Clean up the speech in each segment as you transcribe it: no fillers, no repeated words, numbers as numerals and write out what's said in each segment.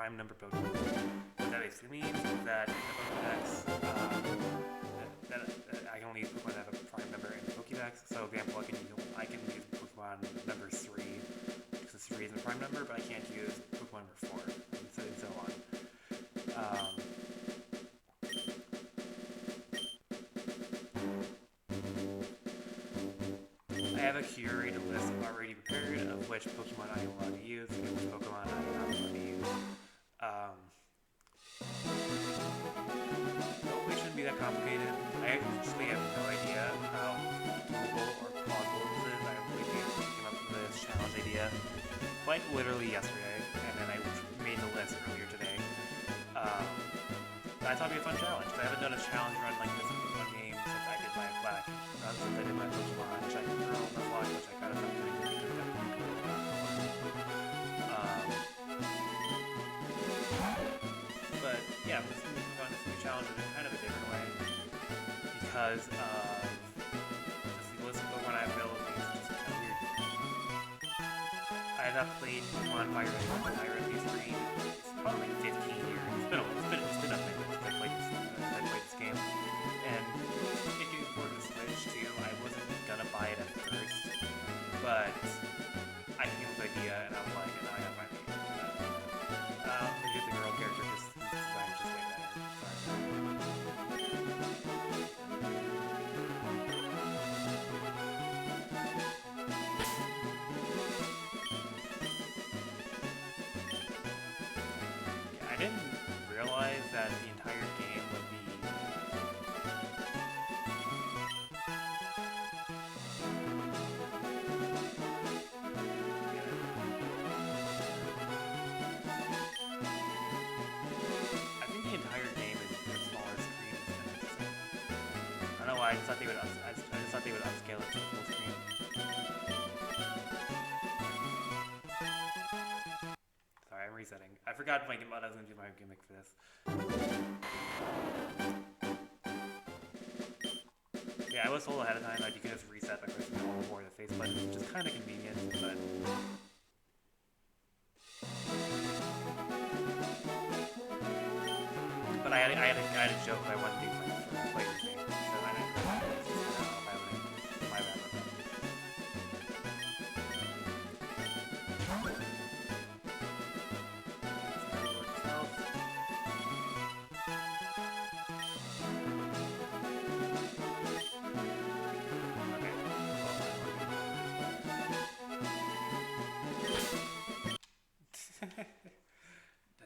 prime number Pokemon. What that basically means is that in the Pokedex, I can only use Pokemon that have a prime number in the Pokedex. So, for example, I can use Pokemon number 3 because 3 is the prime number, but I can't use Pokemon number 4, and so on. I have a curated list already prepared of which Pokemon I am allowed to use and which Pokemon I am not allowed to use. Hopefully it shouldn't be that complicated. I actually have no idea how doable or plausible this is. I really came up with this challenge idea quite literally yesterday, and then I made the list earlier today. I thought it'd be a fun challenge, because I haven't done a challenge run like this in one game since I did my Black, since I did my Pokemon Shiny Pearl Nuzlocke, which I kind of stopped doing because that would be cool. But yeah, let's move on to some challenges in kind of a different way, because of just the list of Pokemon I have available is just kind of weird. I have not played Pokemon Fire Red Leaf Green. It's probably like 15 years. It's been a minute since I played this game. And it getting forward to Switch too. I wasn't gonna buy it at first, but I came with the idea and I was like, now I gotta buy the game. Here's the girl character because this design is just way better. I didn't realize that the entire game would be I think the entire game is a smaller screen. I don't know why. I just thought they would upscale it to full screen. Sorry, I'm resetting. I forgot what I was going to do my gimmick for this. Yeah, I was told ahead of time that you can just reset by pressing the Alt or the face button, which is kind of convenient, but I had a joke I wanted to do for the player's name, so I didn't my bad about that.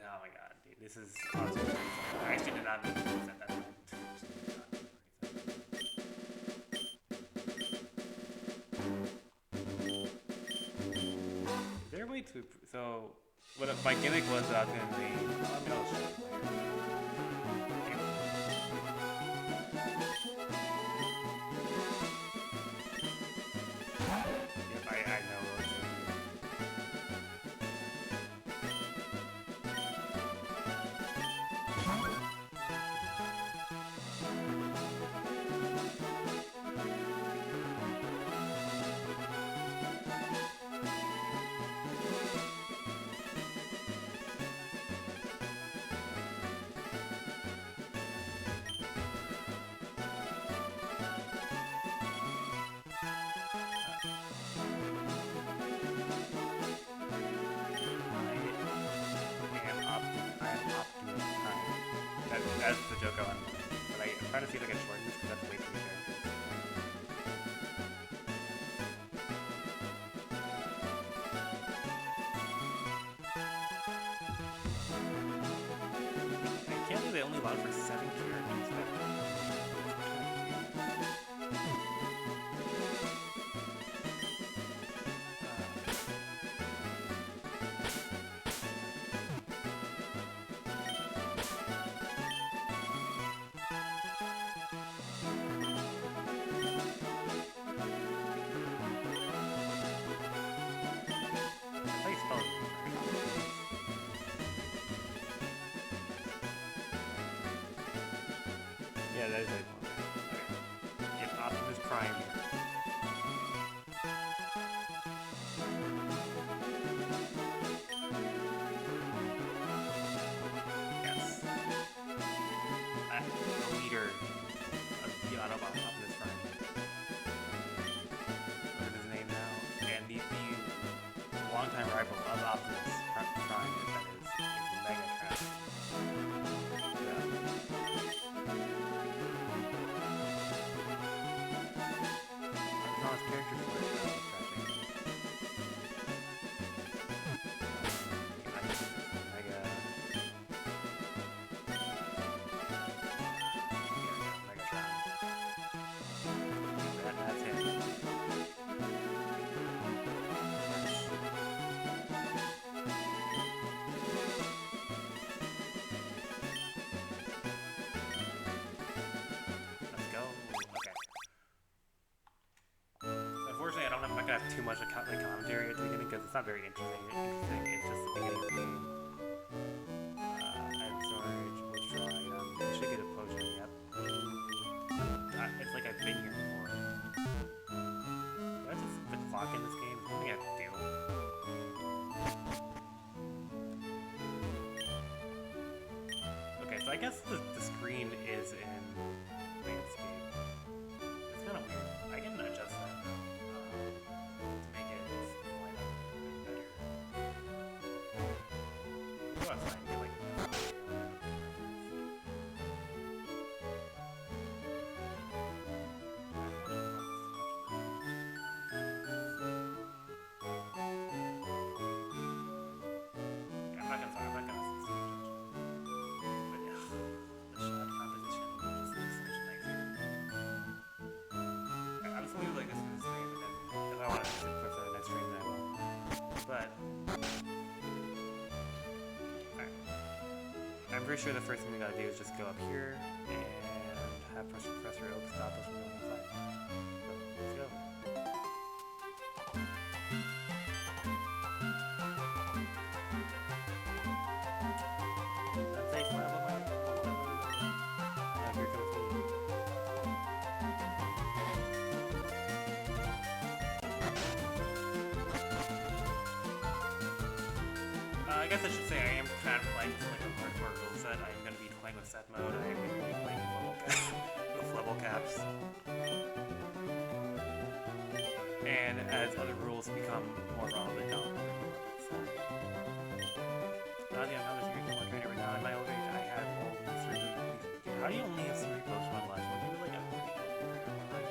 Oh my god, dude, this is awesome. I actually did not mean to set that. Is there a way to... So, what if my gimmick was that I was going to be... I'll show you Yep, I know what to do. That's the joke I want. But I'm trying to see if I can shorten this because that's way too many characters. I can't believe they only allowed for 7 characters back then. Yeah, that is like one. Okay. Yep, Optimus Prime here. too much like commentary at the beginning because it's not very interesting. It's just the beginning of the game. I have storage. We'll try. You should get a potion. Yep. It's like I've been here before. Do I just the clock in this game? I think I have to do. Okay, so I guess the screen is in landscape. It's kind of weird. I can adjust that to make it line up a bit better. Go outside and get like. I'm not gonna but yeah, the shot composition just looks so much nicer. I was gonna like this in the stream, but then if I want to sit for the next stream, then I will. But alright. I'm pretty sure the first thing we gotta do is just go up here and have Professor Oak stop us from going inside. So, let's go. I guess I should say I am kind of playing with like a hardcore rule set. I am going to be playing with set mode. I am going to be playing with level caps. And as other rules become more relevant, I'll now there's a one trainer right now in my elevator. I have only 3 Pokemon. How do you only have 3 Pokemon left? What do you like have 3 Pokemon?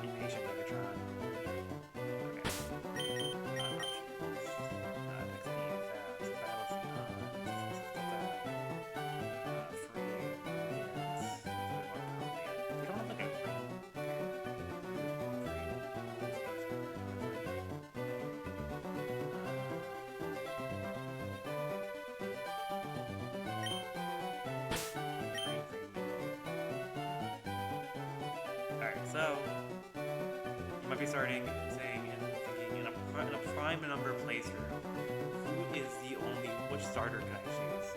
Be patient, Megatron. So, you might be starting saying and thinking, in a prime number playthrough, which starter can I choose?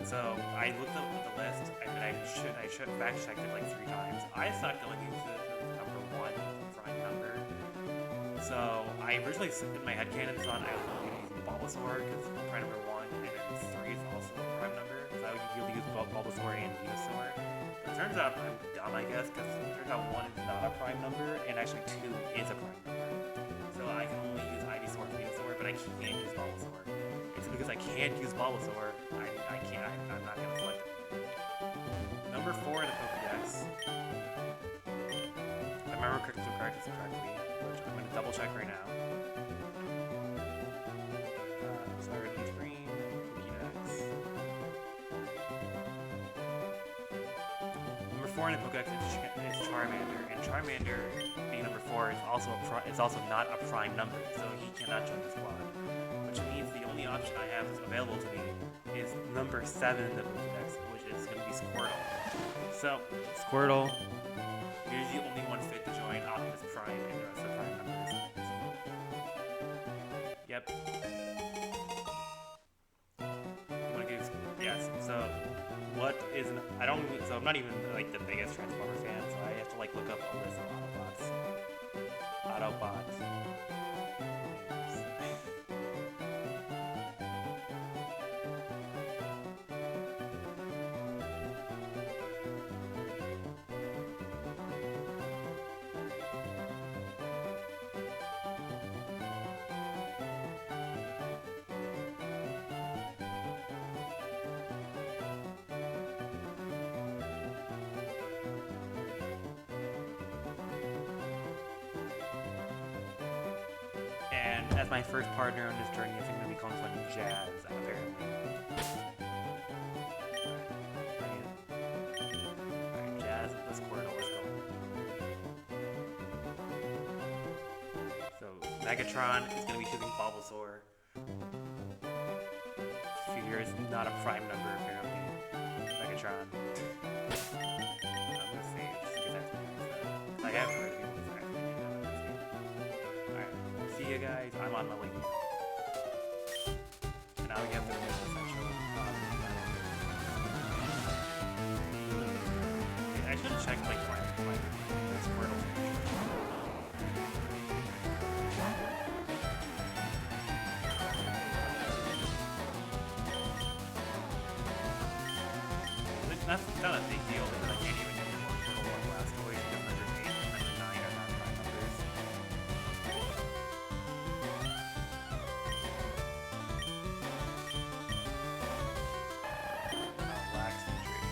So, I looked up at the list, and I fact checked it like 3 times. I thought going into the number 1 prime number. So, I originally, in my headcanon, thought I was going to use Bulbasaur, because prime number 1, and then 3 is also a prime number. So, I would be able to use Bulbasaur and Venusaur. It turns out I'm dumb, I guess, because it turns out 1 is not a prime number, and actually 2 is a prime number. So I can only use Ivysaur and Venusaur, but I can't use Bulbasaur. It's because I can't use Bulbasaur, I'm not going to select it. Number 4 in the Pokédex. If I remember correctly, which I'm going to double check right now. Start with screen, Pokédex. Number 4 in the Pokédex is Charmander, and Charmander, being number 4, is also not a prime number, so he cannot join the squad. Which means the only option I have available to me is number 7 in the Pokédex, which is going to be Squirtle. So, Squirtle, here's the only one fit to join Optimus Prime and the rest of the prime numbers. Yep. You want to give? Yes. So, what is an? So I'm not even like the biggest Transformer fan, so I have to like look up a list of Autobots. And as my first partner on this journey, I think I'm going to be calling someone Jazz, apparently. Alright, Jazz, let's Squirtle, let's go. So, Megatron is going to be choosing Bulbasaur. Figure is not a prime number, apparently. Megatron. I'm going to save, just because I have to do that. I have to already do this. Pokemon level you. And now we have the essential. I should have checked like my Squirtle. That's not a big deal because I can't even get more Squirtle or Blastoise because numbers 8 and number 9 are not prime numbers.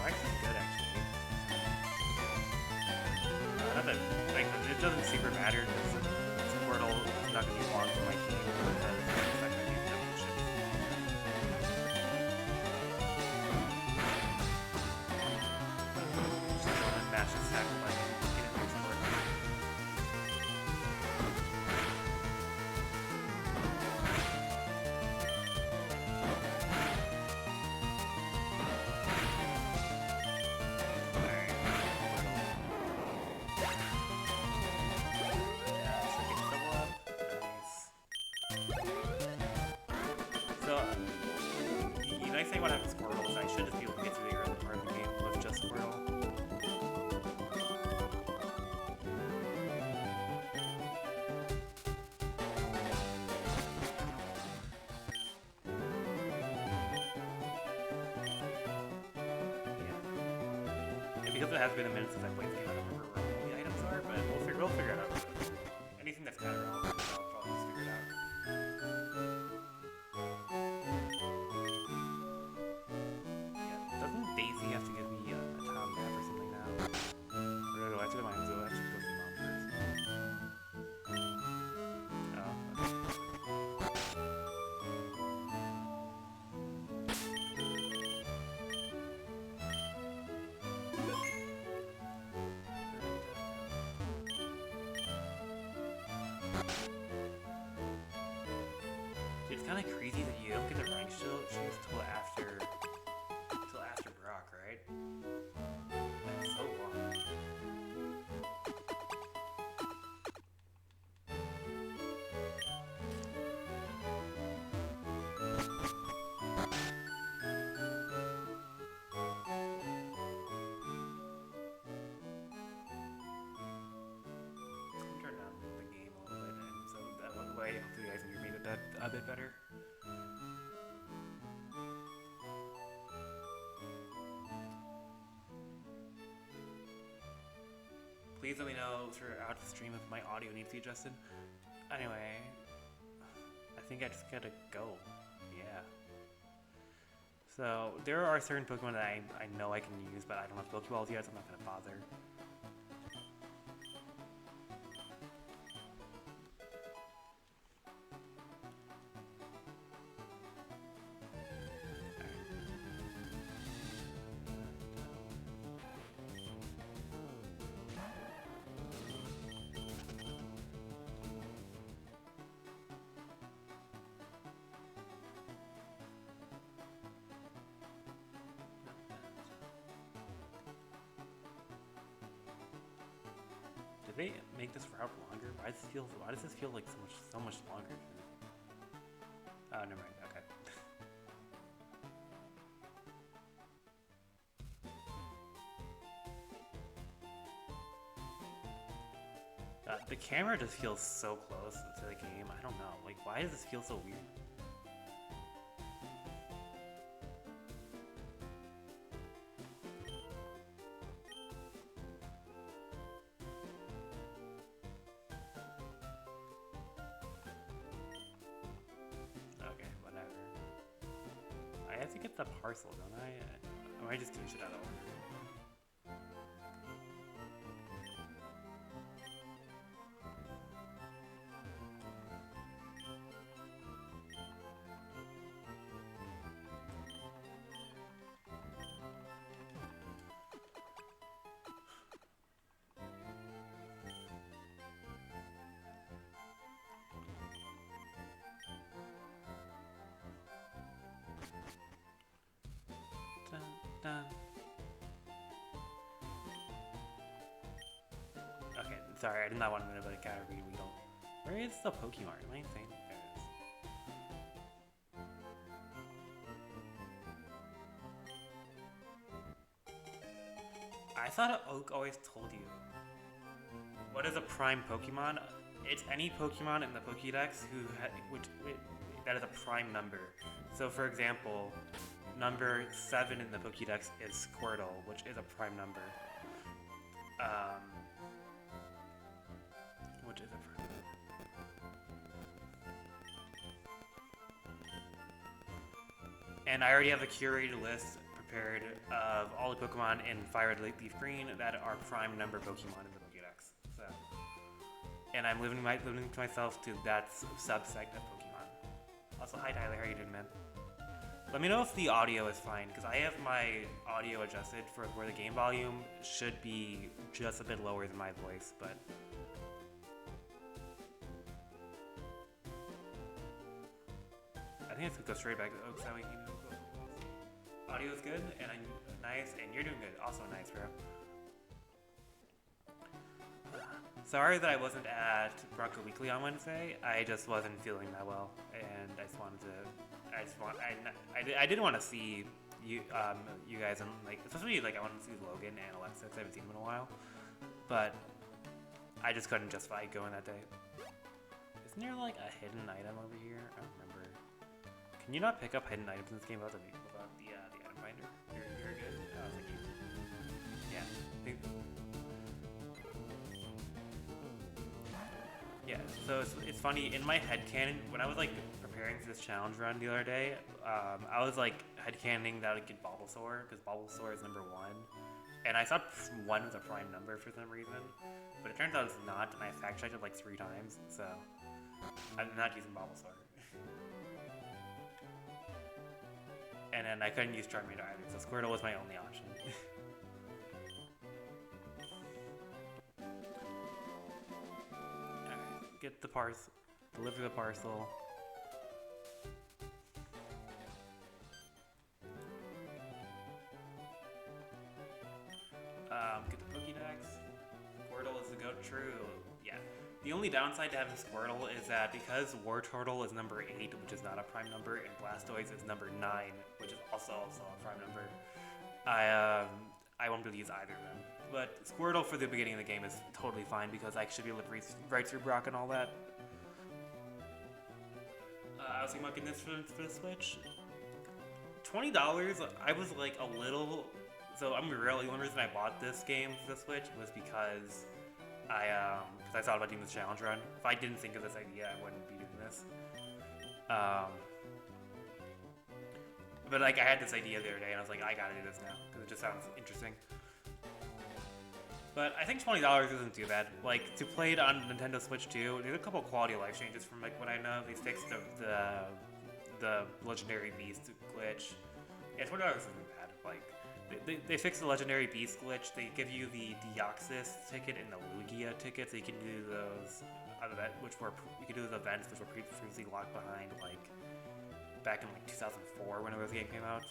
Wax is good actually. Not that, like, it doesn't super matter because Squirtle is not going to be long for my team because it's not going to be evolution. Just going to mash attack like get into Squirtle. So, the nice thing about having Squirtle is I should just be able to get through the early part of the game with just Squirtle. Yeah. And because it has been a minute since I played the game, I don't remember where all the items are, but we'll figure it out. Anything that's kind of relevant, I'll probably just figure it out. Doesn't Daisy have to give me a Tom map or something now? Or do I have to go to my Zoo? I should go see Mom first. Oh, okay. Dude, it's kind of crazy that you don't get the rank shoes till after Brock, right? That's so long. Turn down the game a little bit, and so that way, hopefully, you guys can hear me a bit better. Please let me know throughout the stream if my audio needs to be adjusted. Anyway, I think I just gotta go. Yeah. So, there are certain Pokemon that I know I can use, but I don't have Pokeballs yet, so I'm not gonna bother. Did they make this route longer? Why does this feel like so much longer? Oh, never mind. Okay. The camera just feels so close to the game. I don't know. Like, why does this feel so weird? Okay, whatever. I have to get the parcel, don't I? Or am I just doing shit out of order? Dun. Okay, sorry, I did not want to move about a category we don't. Where is the Pokemon? Am I insane? There it is. thought Oak always told you. What is a prime Pokemon? It's any Pokemon in the Pokédex that is a prime number. So, for example, number 7 in the Pokédex is Squirtle, which is a prime number. Which is a prime number. And I already have a curated list prepared of all the Pokemon in Fire Red Leaf Green that are prime number Pokemon in the Pokédex. So, and I'm limiting myself to that subsect of Pokemon. Also, hi Tyler, how you doing, man? Let me know if the audio is fine, because I have my audio adjusted for where the game volume should be just a bit lower than my voice, but... I think it's gonna go straight back to Oaks, that way you know. Audio's good, and I'm nice, and you're doing good. Also nice, bro. Sorry that I wasn't at Bronco Weekly on Wednesday. I just wasn't feeling that well, and I just wanted to... I didn't want to see you guys, and like, especially like I wanted to see Logan and Alexis. I haven't seen them in a while, but I just couldn't justify going that day. Isn't there like a hidden item over here? I don't remember. Can you not pick up hidden items in this game without the item finder? You're good. Oh, thank you. Yeah. Yeah. So it's funny in my headcanon when I was like preparing for this challenge run the other day. I was like headcanoning that I would get Bulbasaur because Bulbasaur is number 1, and I thought 1 was a prime number for some reason, but it turns out it's not, and I fact checked it like 3 times. So I'm not using Bulbasaur. And then I couldn't use Charmander either, so Squirtle was my only option. Alright, get the parcel. Deliver the parcel. Get the Pokédex. Squirtle is the GOAT, true. Yeah. The only downside to having Squirtle is that because Wartortle is number 8, which is not a prime number, and Blastoise is number 9, which is also a prime number, I won't be able to use either of them. But Squirtle for the beginning of the game is totally fine because I should be able to breeze right through Brock and all that. I was thinking about getting this for the Switch. $20, I was like a little... So I'm really... The only reason I bought this game for the Switch was because I thought about doing this challenge run. If I didn't think of this idea, I wouldn't be doing this. But like I had this idea the other day, and I was like, I gotta do this now because it just sounds interesting. But I think $20 isn't too bad. Like to play it on Nintendo Switch 2, there's a couple quality of life changes from like what I know. They fixed the Legendary Beast glitch. Yeah, $20 isn't bad. Like they fixed the Legendary Beast glitch. They give you the Deoxys ticket and the Lugia ticket, so you can do those you can do those events which were previously locked behind, like back in like 2004 when this game came out.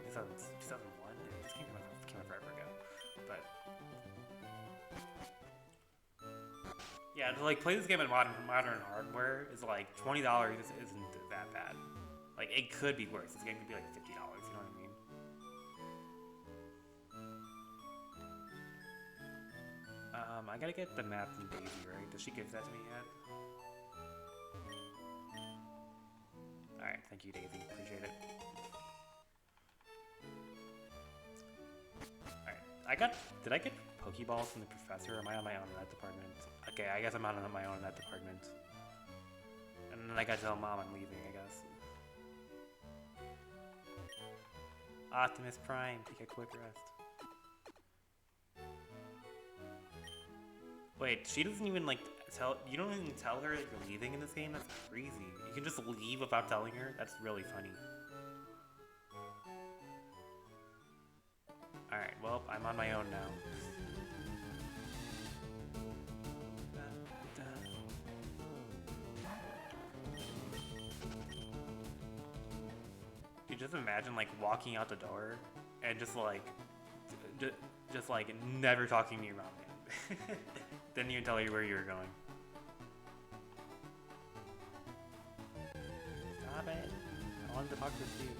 2001. This game came out forever ago. But yeah, to like play this game in modern hardware is like $20 isn't that bad. Like it could be worse. This game could be like $50. You know what I mean? I gotta get the map from Daisy, right? Does she give that to me yet? Alright, thank you, Daisy. Appreciate it. Alright, did I get Pokeballs from the professor, or am I on my own in that department? Okay, I guess I'm on my own in that department. And then I gotta tell Mom I'm leaving, I guess. Optimus Prime, take a quick rest. Wait, she doesn't even like you don't even tell her that you're leaving in this game? That's crazy. You can just leave without telling her? That's really funny. Alright, well, I'm on my own now. You just imagine like walking out the door and just like never talking to you around again. Didn't even tell you where you were going. Stop it. I wanted to talk to you.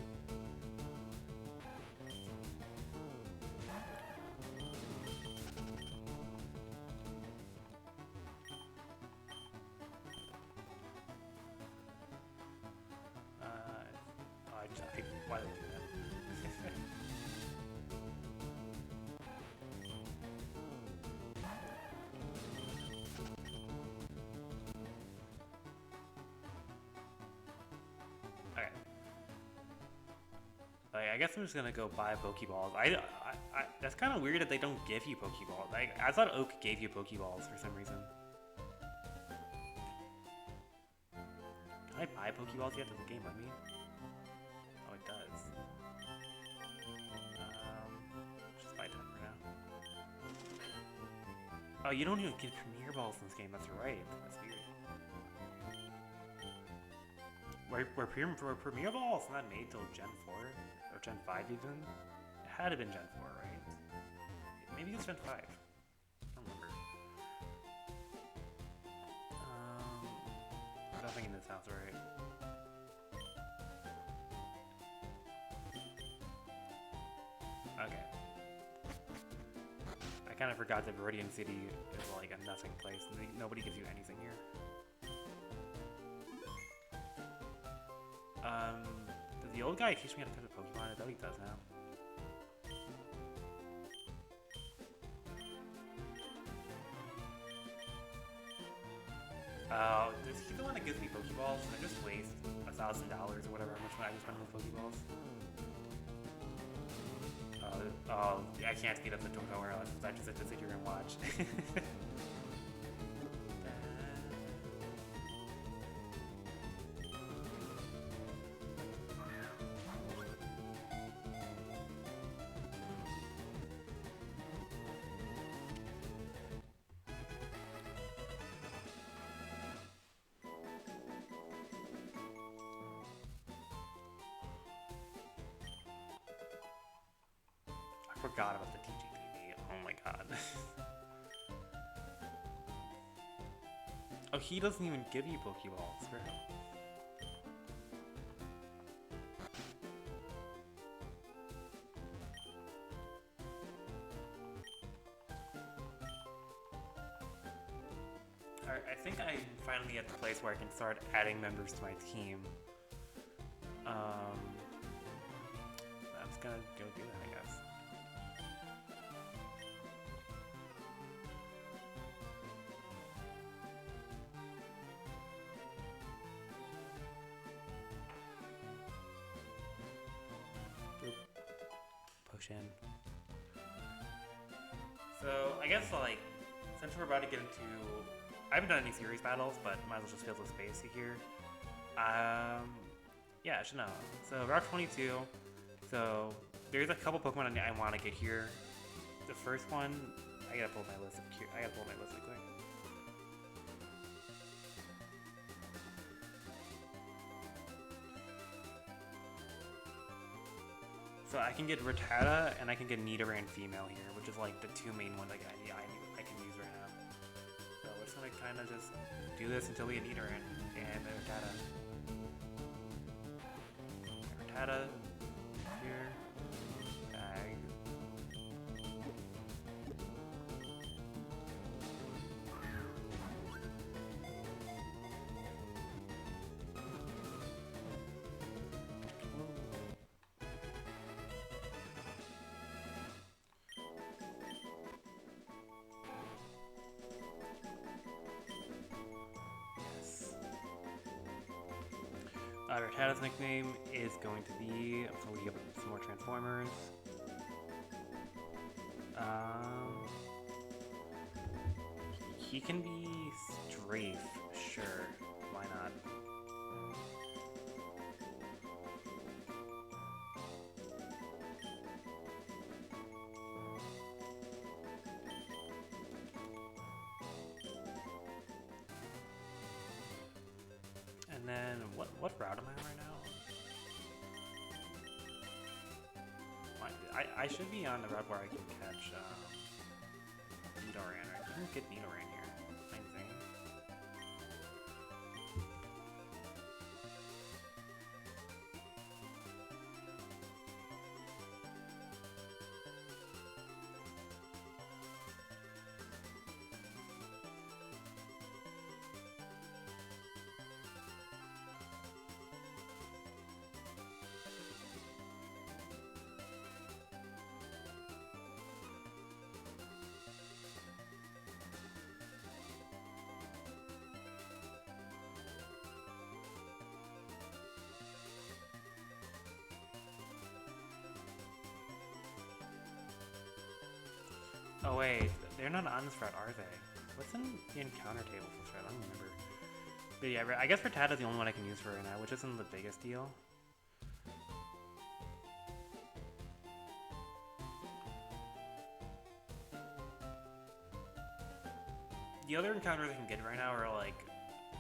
why they do that. Okay. Like, I guess I'm just gonna go buy Pokeballs. That's kind of weird that they don't give you Pokeballs. I thought Oak gave you Pokeballs for some reason. Can I buy Pokeballs yet? Does the game let me? Oh, it does. Just buy 10 for now. Oh, you don't even get Premier Balls in this game. That's right. That's weird. Were Premier Balls not made till Gen 4? Or Gen 5 even? It had to have been Gen 4, right? Maybe it was Gen 5. I don't remember. Nothing in this house, right? Okay. I kind of forgot that Viridian City is like a nothing place. Nobody gives you anything here. Does the old guy teach me how to catch a Pokemon? I bet he does now. Is he the one that gives me Pokeballs? I just waste $1,000 or whatever how much I just spend on Pokeballs. I can't speed up the tutorial. I just have to sit here and watch. I forgot about the TGTV. Oh my god. Oh, he doesn't even give you Pokeballs. For hell. Alright, I think I'm finally at the place where I can start adding members to my team. I'm just gonna go do that, I guess. Potion. So, I guess, like, since we're about to get into... I haven't done any series battles, but might as well just fill the space here. Yeah, I should know. So, Route 22. So, there's a couple Pokemon I want to get here. The first one... I gotta pull my list up here. I gotta pull my list real quick. So I can get Rattata and I can get Nidoran female here, which is like the two main ones I can use right now. So we're just gonna kind of just do this until we get Nidoran and Rattata. Rattata here. Bag. Rattata's nickname is going to be... I'm going to give some more Transformers. He can be Strafe, sure. Why not? And then, what route am I on right now? I should be on the route where I can catch Nidoran, right? I can get Nidoran here. Amazing. Oh wait, they're not on this route, are they? What's in the encounter table for this route? I don't remember. But yeah, I guess Rattata's the only one I can use for right now, which isn't the biggest deal. The other encounters I can get right now are like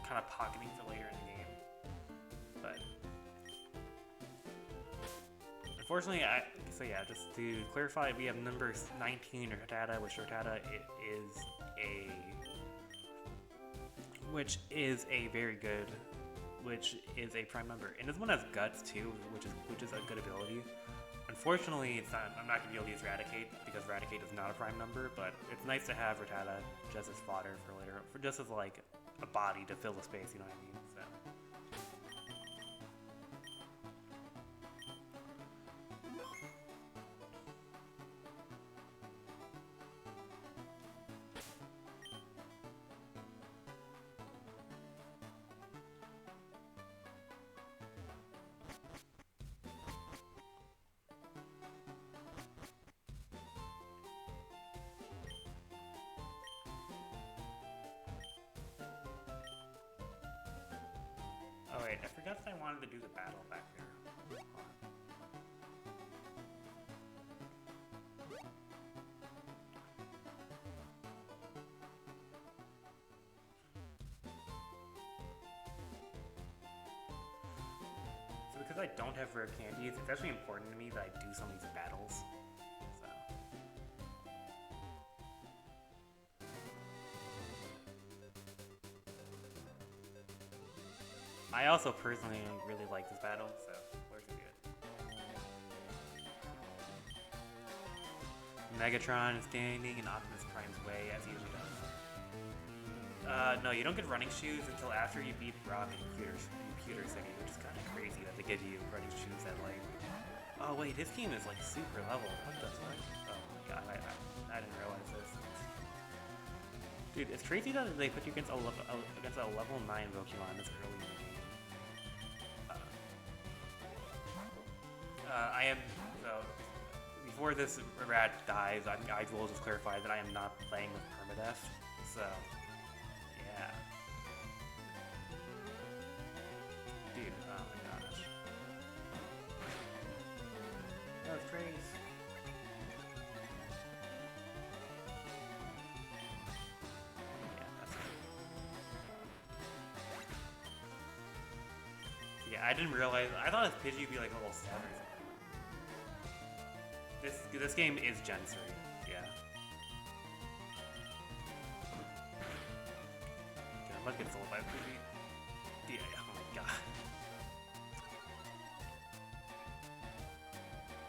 kind of pocketing for later in the game. But unfortunately, so yeah, just to clarify, we have number 19, Rattata, which is a very good, which is a prime number. And this one has guts too, which is a good ability. Unfortunately, I'm not going to be able to use Eradicate because Eradicate is not a prime number, but it's nice to have Rattata just as fodder for later, just as like a body to fill the space, you know what I mean? So. Oh wait, I forgot that I wanted to do the battle back there. So because I don't have rare candies, it's actually important to me that I do some of these battles. So. I also personally really like this battle, so where's it good? Megatron is standing in Optimus Prime's way, as he usually does. No, you don't get running shoes until after you beat Brock in Computer City, which is kind of crazy that they give you running shoes at like... Oh wait, this game is like super level. What the fuck? Oh my god, I didn't realize this. Dude, it's crazy that they put you against a level 9 Pokemon this early in the game. I am, so, before this rat dies, I will just clarify that I am not playing with permadeath, so, yeah. Dude, oh my gosh. That was crazy. Yeah, that's it. Yeah, I didn't realize, I thought his Pidgey would be like a little stab or something. This game is Gen 3, yeah. Okay, I'm not getting sold by Pidgey. Yeah, oh my god.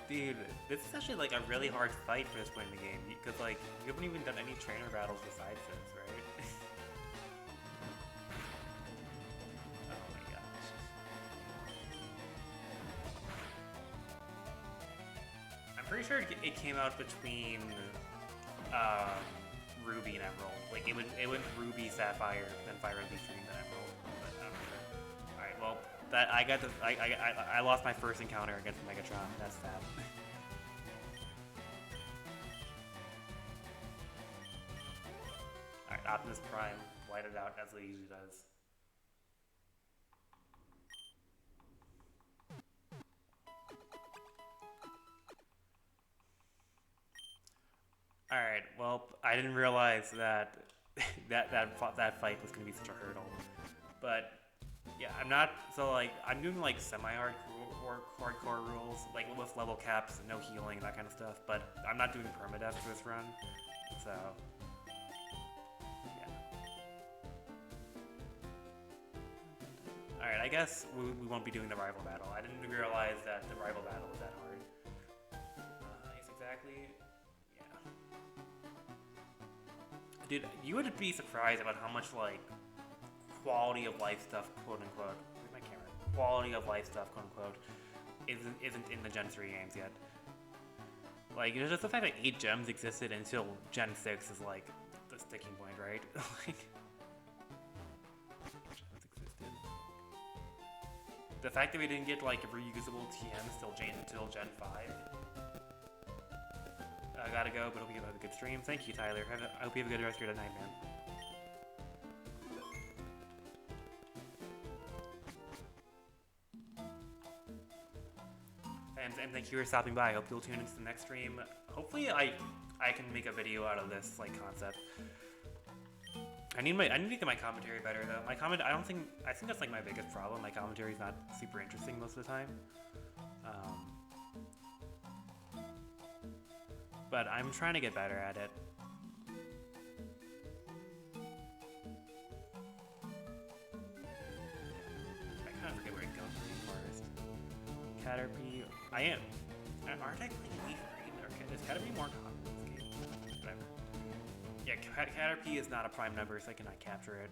Dude, this is actually like a really hard fight for this point in the game, because like, you haven't even done any trainer battles besides this, right? Oh my gosh. I'm pretty sure it came out between Ruby and Emerald. Like it went Ruby, Sapphire, then Fire Red, Leaf, then Emerald. But I don't know. All right, well that I lost my first encounter against Megatron. That's sad. All right, Optimus Prime, white it out as it usually does. Alright, well, I didn't realize that that fight was going to be such a hurdle. But, yeah, I'm not, so like, I'm doing like semi-hardcore rules, like with level caps, no healing, that kind of stuff, but I'm not doing permadeath for this run, so, yeah. Alright, I guess we won't be doing the rival battle. I didn't realize that the rival battle was that hard. It's exactly... Dude, you would be surprised about how much, like, quality of life stuff, quote unquote, where's my camera? Quality of life stuff, quote unquote, isn't in the Gen 3 games yet. Like, just the fact that 8 gems existed until Gen 6 is, like, the sticking point, right? Like, gems existed. The fact that we didn't get, like, reusable TMs until Gen 5. gotta go, but hope you have a good stream. Thank you, Tyler. I hope you have a good rest of your night, man. And thank you for stopping by. I hope you'll tune into the next stream. Hopefully, I can make a video out of this like concept. I need to get my commentary better though. My comment, I think that's like my biggest problem. My commentary is not super interesting most of the time. But I'm trying to get better at it. I kind of forget where it goes first. Caterpie, I am. Aren't I playing Leaf Green? Okay, is Caterpie more common in this game? Whatever. Yeah, Caterpie is not a prime number, so I cannot capture it.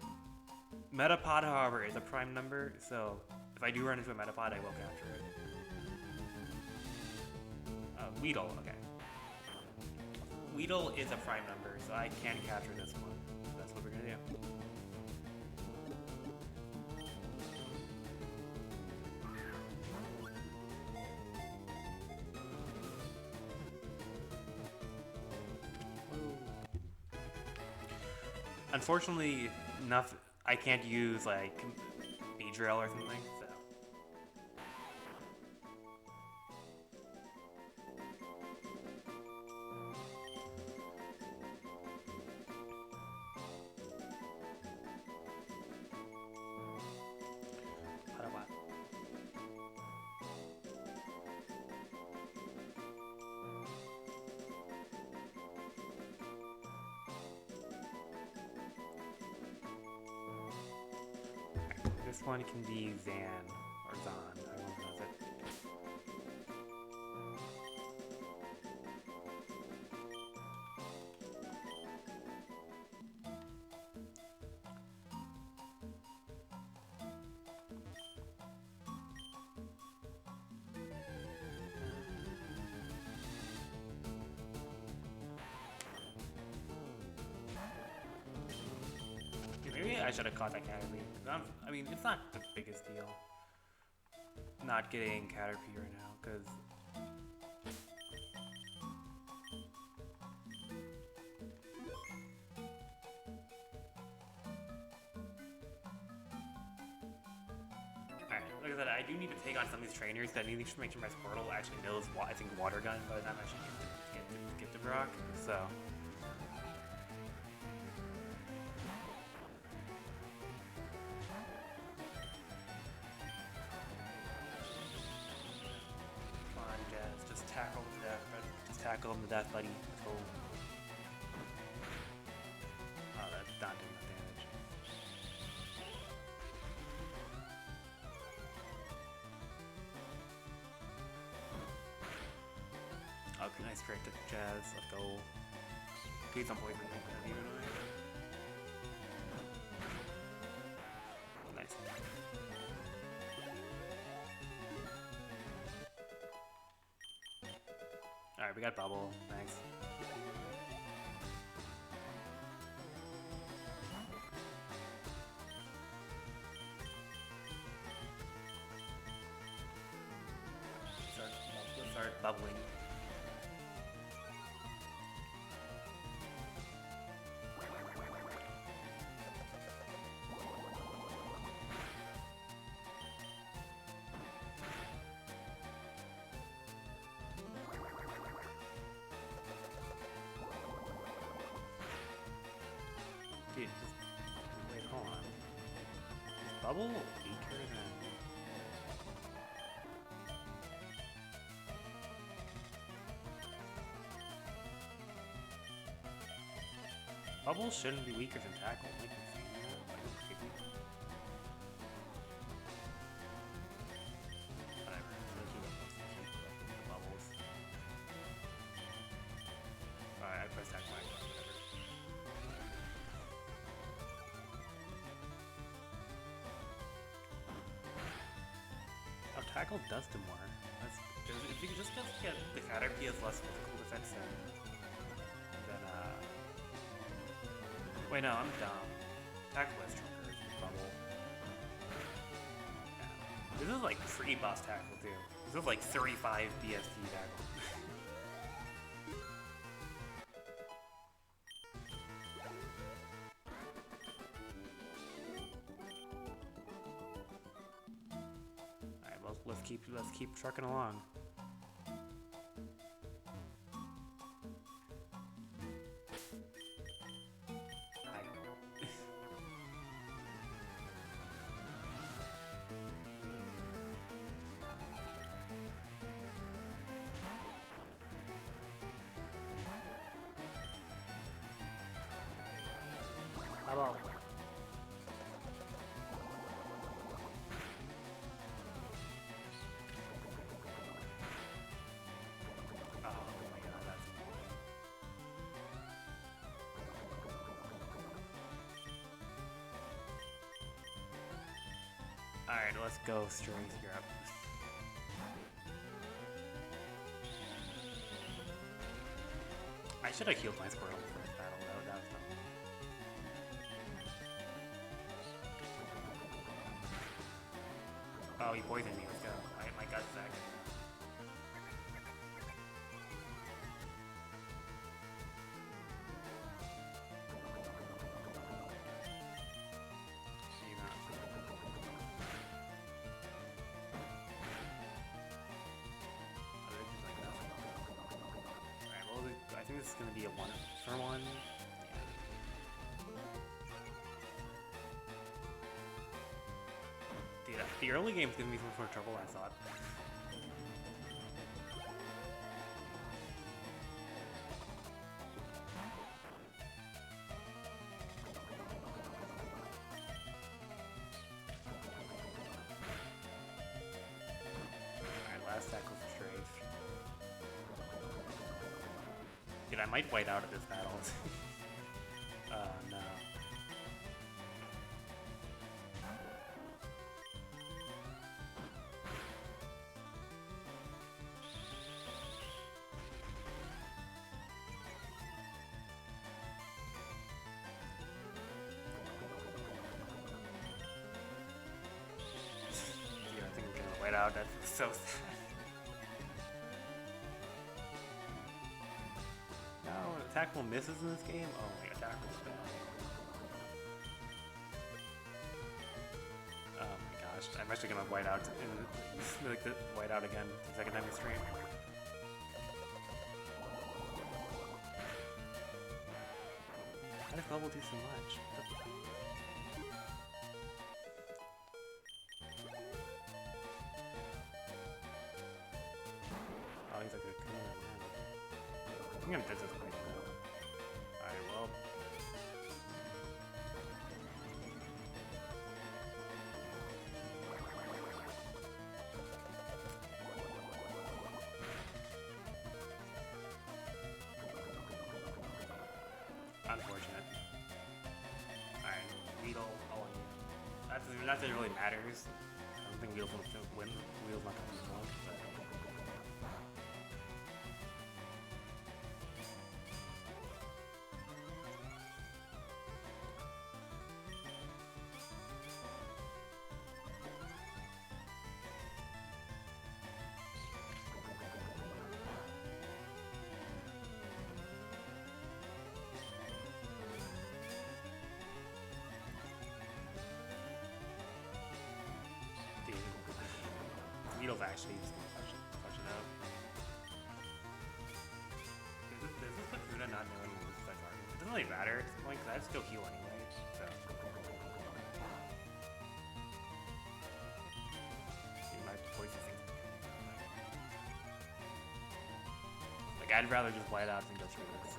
Metapod, however, is a prime number, so if I do run into a Metapod, I will capture it. Weedle, okay. Weedle is a prime number, so I can capture this one. So that's what we're gonna do. Unfortunately, I can't use like Beedrill or something, so. This one can be Zan or Zan. I don't know if it. Maybe I should have caught that Caterpie. I mean, it's not the biggest deal not getting Caterpie right now, because alright, like I said, I do need to take on some of these trainers that need to make sure my Squirtle actually knows, I think, Water Gun by the time I actually get to Brock, so. Tackle him to death, buddy. Let's go. Oh, that's not doing much damage. Okay, nice trick to Jazz. Let's go. Please don't poison me. Nice. Alright, we got Bubble. Thanks. Let's start bubbling. Dude, just wait, hold on. Bubble weaker than Bubble shouldn't be weaker than Tackle. I can see that. Whatever. I'll keep the bubbles. Alright, I pressed Tackle. Tackle does do more. If you could just get the Caterpie as less physical defense then wait, no, I'm dumb. Tackle is stronger than Bubble. Yeah. This is like pre-boss Tackle too. This is like 35 BST Tackle. let's keep trucking along. Hello. Alright, let's go straight here up. I should have healed my squirrel in the first battle, though. That was dumb. Oh, he poisoned me. Let's go. My gut's back. I think this is going to be a 1-for-1. Yeah. Dude, the early game's going to be so much more trouble than I thought. Alright, last tackle for strafe. Dude, I might white out of this battle. No. Dude, I think I'm gonna white out. That's so sad. Tackle misses in this game? Oh my god, tackle's bad. Oh my gosh, I'm actually gonna white out in like the white out again the second time we stream. How does level do so much? Oh, he's like a cool man. I think I'm dead this point. Alright, well. Unfortunate. Alright, Weedle. Oh, not that it really matters. I don't think Weedle's gonna win. Weedle's not gonna win long, but. Needle's actually just gonna touch it out. Does this Lacuna not know anyone with that target? It doesn't really matter at this point because I have still heal anyway, so. You might poison things. Like, I'd rather just white out than go through this.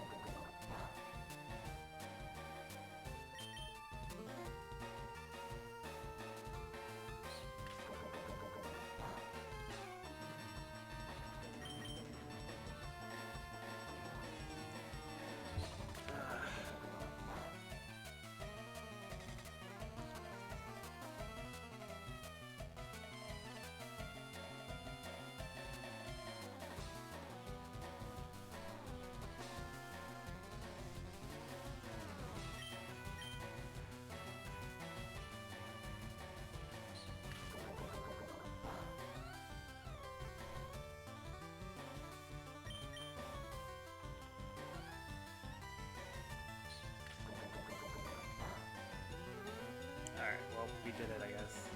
Alright, well, we did it, I guess.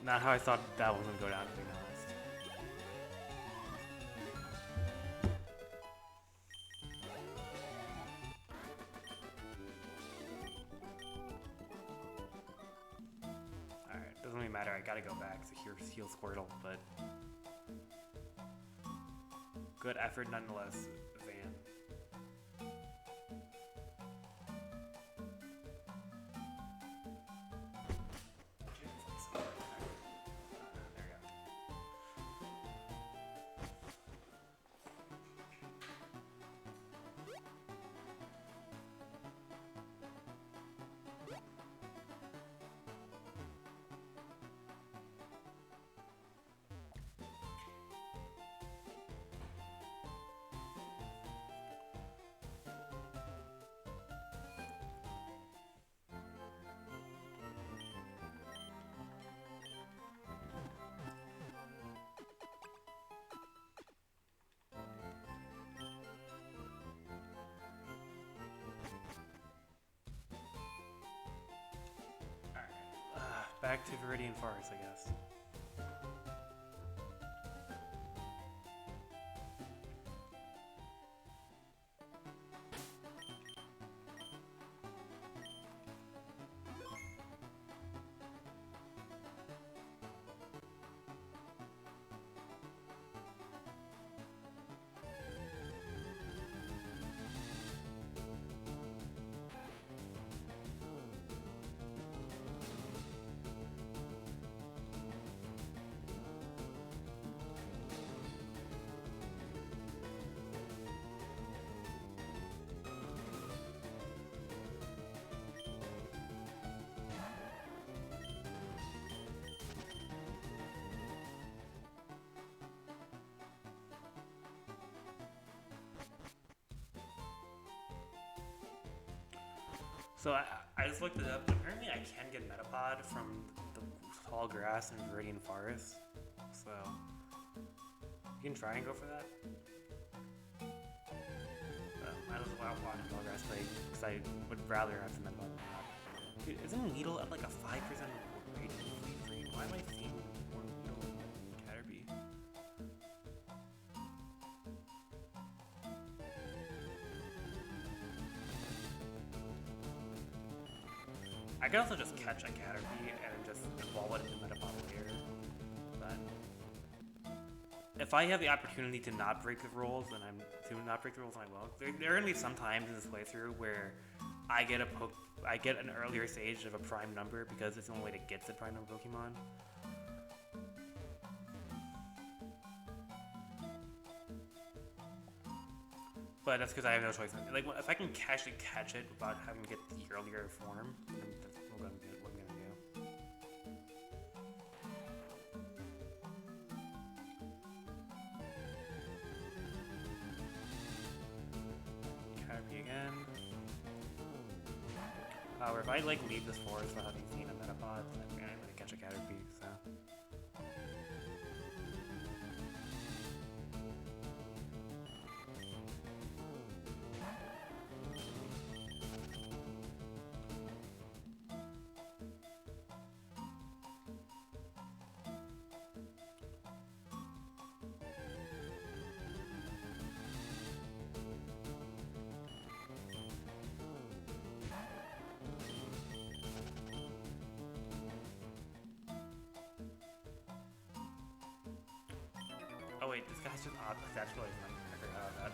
Not how I thought that was gonna go down, to be honest. Alright, doesn't really matter, I gotta go back to heal Squirtle, but good effort nonetheless, Van. Back to Viridian Forest, I guess. So I just looked it up. Apparently, I can get Metapod from the tall grass in Viridian Forest. So you can try and go for that. I was wild watching tall grass play because I would rather have the Metapod than that. Dude, isn't Needle at like a 5% rate? Why am I seeing more Needle than Caterpie? I could also just catch a Caterpie and just evolve it into Metapod later. But if I have the opportunity to not break the rules, then I will. There are gonna be some times in this playthrough where I get an earlier stage of a prime number because it's the only way to get the prime number Pokemon. But that's because I have no choice. Like, if I can actually catch it without having to get the earlier form, then that's what I'm gonna do. Caterpie again. However, if I like leave this forest without having seen a Metapod, I'm gonna catch a Caterpie. So. Oh wait, this guy's just odd. That's really funny. I forgot about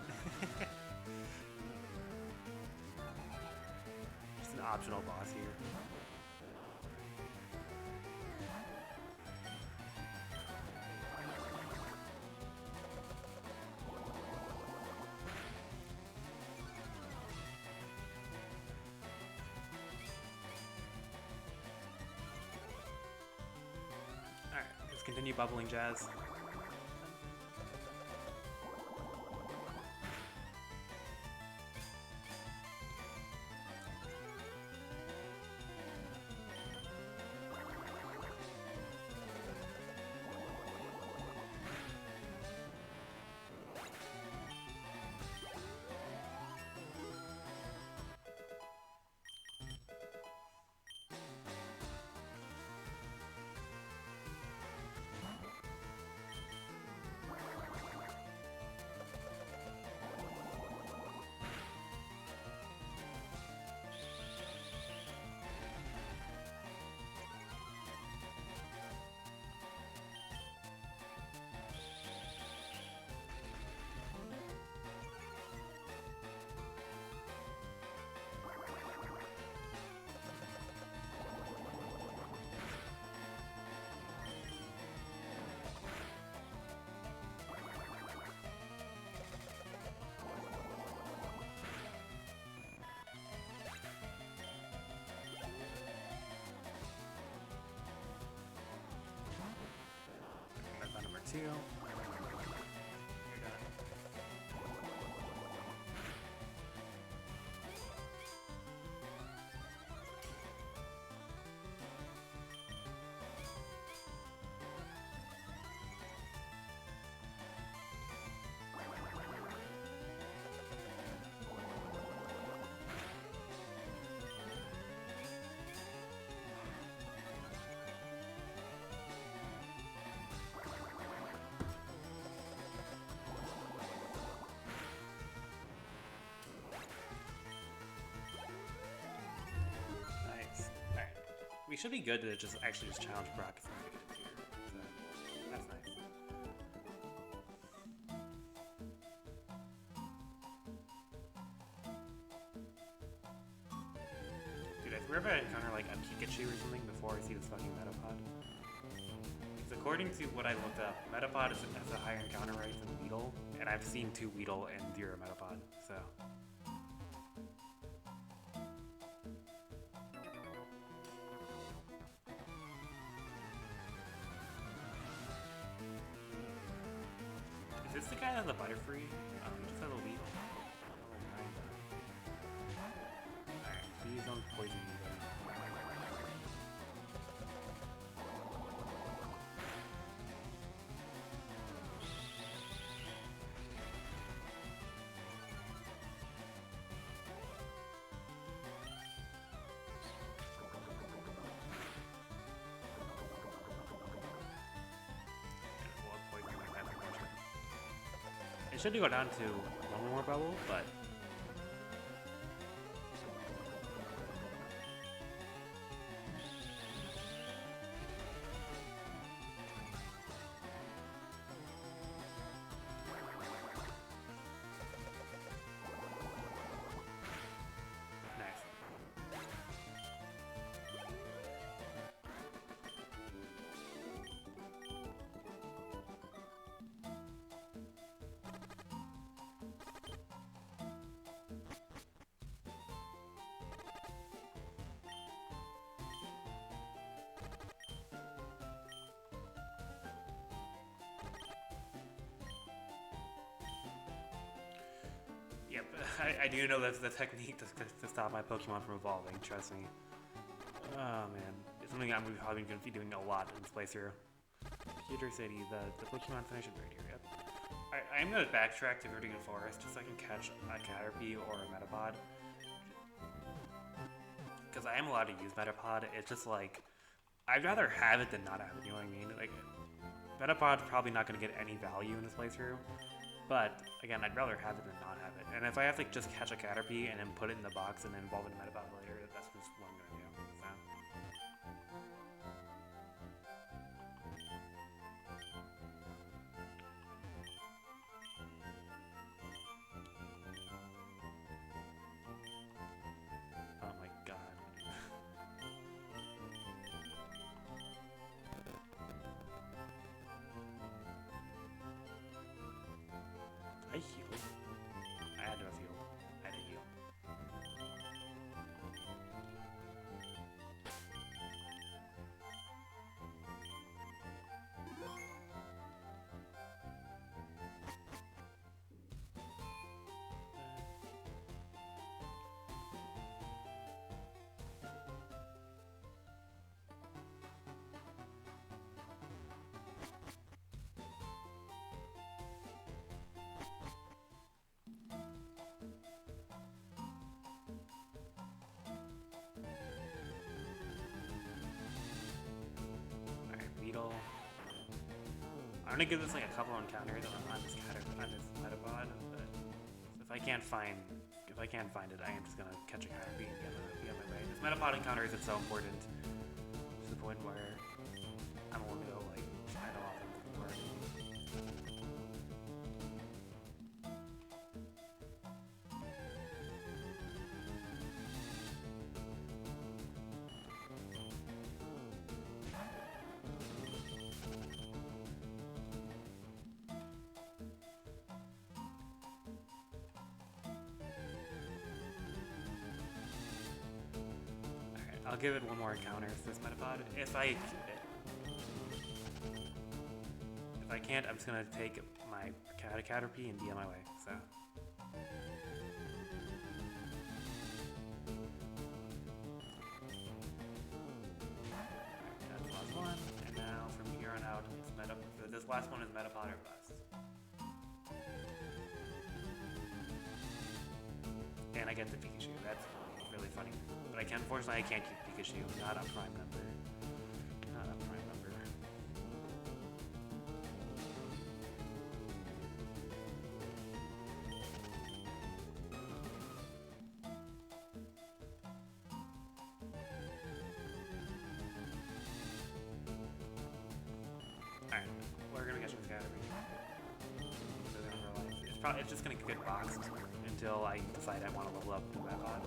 that. Just an optional boss here. Alright, let's continue bubbling jazz. 2. You're done. Nice. Alright. We should be good to just actually just challenge Brock if we get it here. So, that's nice. Dude, I swear if I encounter like a Pikachu or something before I see this fucking Metapod. Because according to what I looked up, Metapod has a higher encounter rate than Weedle, and I've seen 2 Weedle and 0 Metapod, so. Is this the guy that has the Butterfree? He just has a Weedle. Alright, please don't poison me then. It should go down to 1 more bubble, but nice. Yep, I do know that's the technique to stop my Pokemon from evolving, trust me. Oh man, it's something I'm probably going to be doing a lot in this playthrough. Pewter City, the Pokemon Finish right here, yep. I'm going to backtrack to Vertigan Forest just so I can catch a Caterpie or a Metapod. Because I am allowed to use Metapod, it's just like, I'd rather have it than not have it, you know what I mean? Like, Metapod's probably not going to get any value in this playthrough. But, again, I'd rather have it than not have it. And if I have to just catch a Caterpie and then put it in the box and then evolve it in Metapod later, that's just what I'm going to do. So. Oh my god. I healed. I had to have healed. I had to heal. Weedle. I'm gonna give this like a couple encounters on this Metapod, but if I can't find it, I am just gonna catch a Caterpie and be on my way. This Metapod encounter is so important to the point where I'm gonna go like fight off and work. I'll give it one more encounter with this Metapod. If I can't, I'm just gonna take my Caterpie and be on my way. So. That's the last one, and now from here on out, it's Meta. This last one is Metapod or Bust. And I get the Pikachu. That's really funny. But unfortunately, I can't keep Pikachu. Not a prime number. Not a prime number. Alright, we're gonna get this guy over here. It's just gonna get boxed until I decide I want to level up to that pod.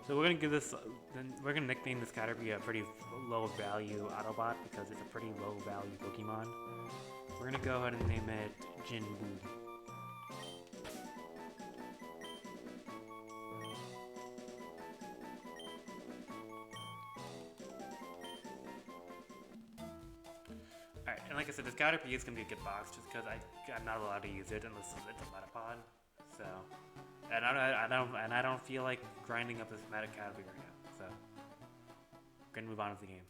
So we're gonna give this, we're gonna nickname this Caterpie a pretty low value Autobot because it's a pretty low value Pokemon. We're gonna go ahead and name it Jinboo. Alright, and like I said, this Caterpie is gonna be a good box just because I'm not allowed to use it unless it's a Metapod. So. And I don't feel like grinding up this meta Caterpie right now, so we're gonna move on with the game.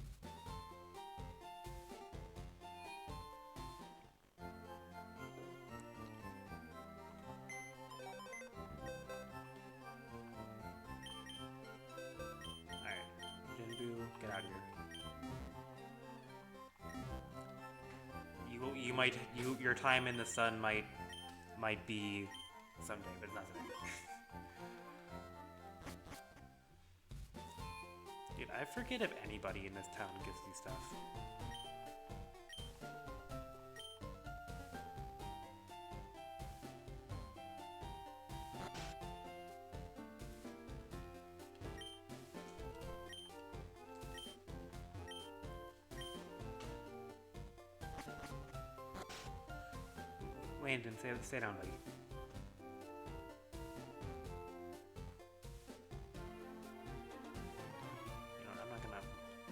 Alright, Jinboo, get out of here. Your time in the sun might be someday, but it's not today. Dude, I forget if anybody in this town gives me stuff. Landon, stay down, buddy.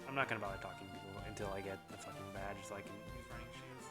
I'm not gonna bother talking to people until I get the fucking badge so I can use running shoes.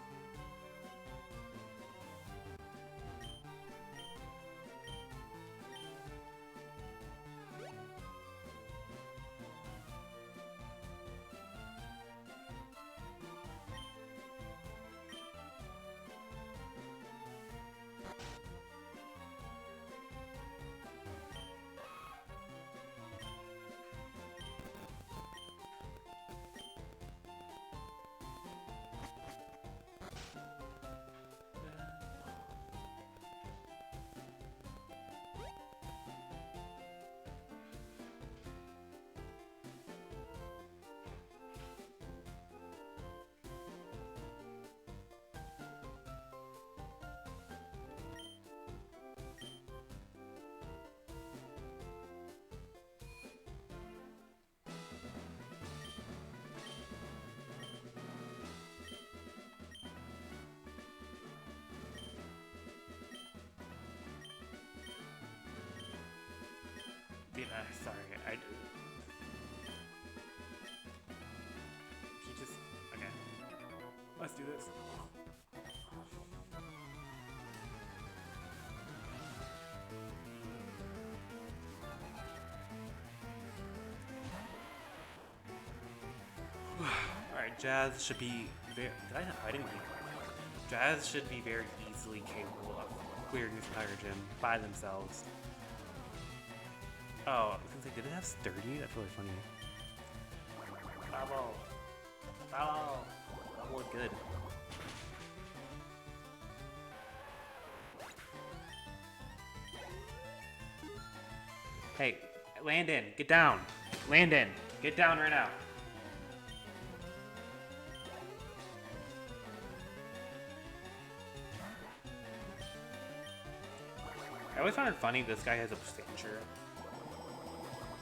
Dude, sorry, She just, okay. Let's do this. Alright, Jazz should be very, I didn't read. Jazz should be very easily capable of clearing this entire gym by themselves. Oh, I was gonna say, did it have sturdy? That's really funny. Bravo. Oh, that looked good. Hey, Landon, get down. Landon, get down right now. I always found it funny this guy has a stature.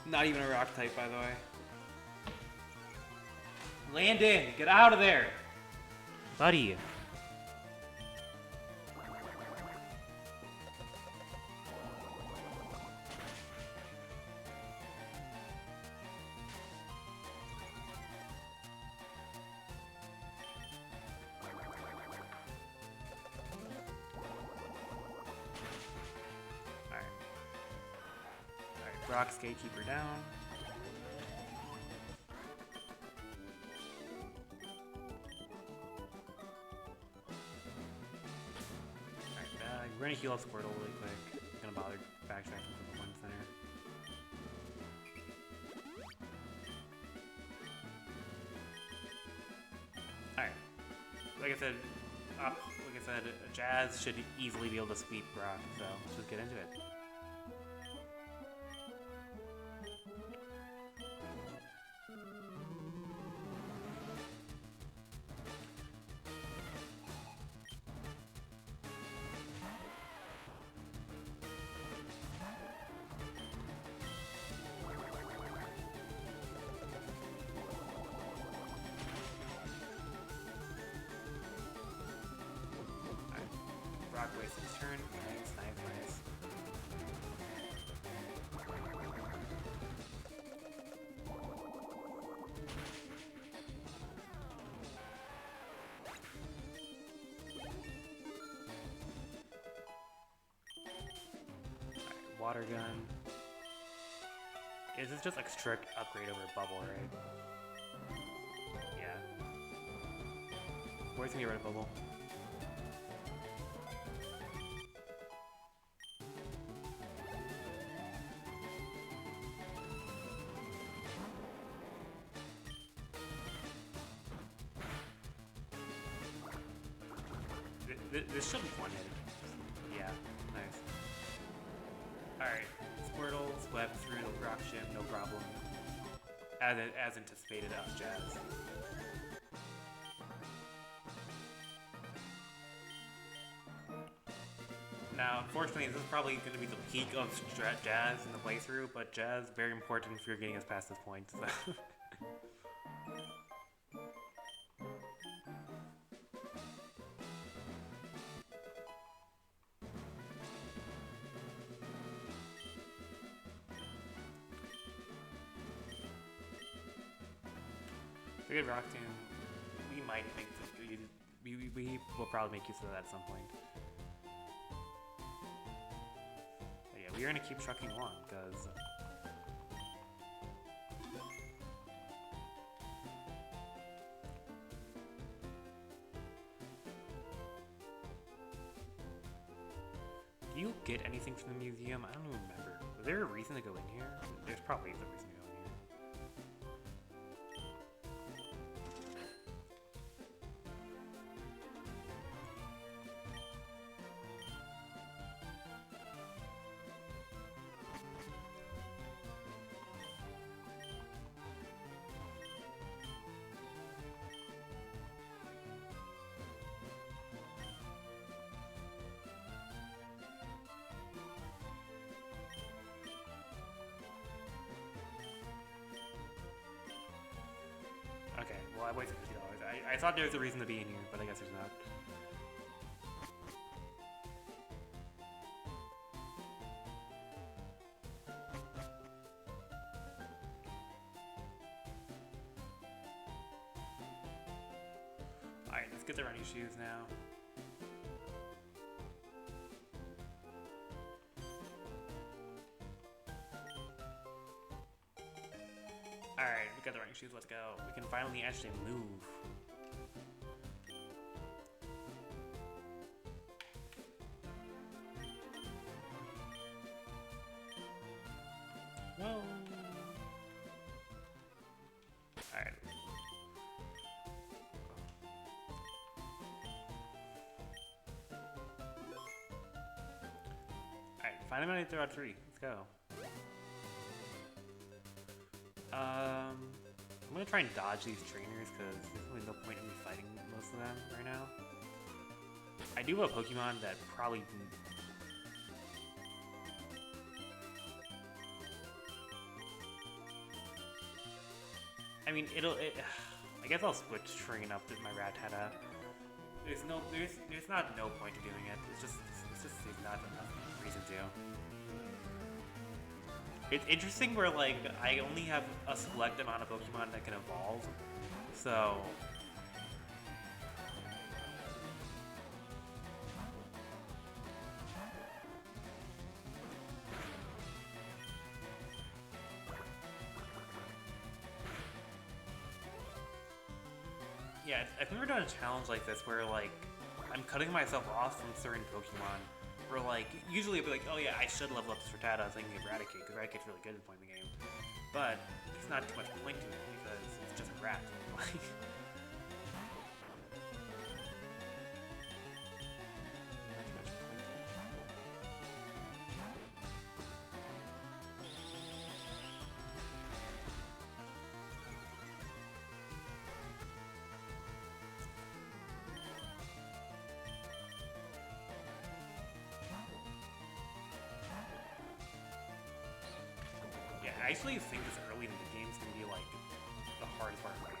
Not even a rock type, by the way. Landon, get out of there! Buddy. Brock's Gatekeeper down. Alright, we're gonna heal up Squirtle really quick. Gonna bother backtracking from the one center. Alright. Like I said, Jazz should easily be able to sweep Brock, so let's just get into it. Brock wastes his turn. Nice, nice. Alright, water gun. Is this just like strict upgrade over bubble, right? Yeah. Where's gonna get rid of bubble? This shouldn't be one-hit. Yeah, nice. Alright, Squirtle swept through the rock ship, no problem. As anticipated out of Jazz. Now, unfortunately, this is probably going to be the peak of Jazz in the playthrough, but Jazz, very important if you're getting us past this point. So. If we get Rock Tomb, we might make we will probably make use of that at some point. But yeah, we're gonna keep trucking along because do you get anything from the museum? I don't even remember. Was there a reason to go in here? There's probably a reason to go in here. Okay, well I wasted $50. I thought there was a reason to be in here, but I guess there's not. Alright, let's get the running shoes now. Alright, we got the running shoes, let's go. We can finally actually move. Whoa! Alright. Unedited throughout 3. Let's go. I'm gonna try and dodge these trainers because there's really no point in me fighting most of them right now. I do have a Pokemon that probably. I mean, I guess I'll switch train up to my Rattata. There's not no point to doing it. It's just there's not enough reason to. It's interesting where like I only have a select amount of Pokemon that can evolve, so. Yeah, I've never done a challenge like this where like I'm cutting myself off from certain Pokemon. Where like usually I'd be like, oh yeah, I should level up this Rattata so I can Eradicate because Eradicate's really good at this point in the game. But there's not too much point to it because it's just a rat. I actually think this early in the game is gonna be like the hardest part of the game.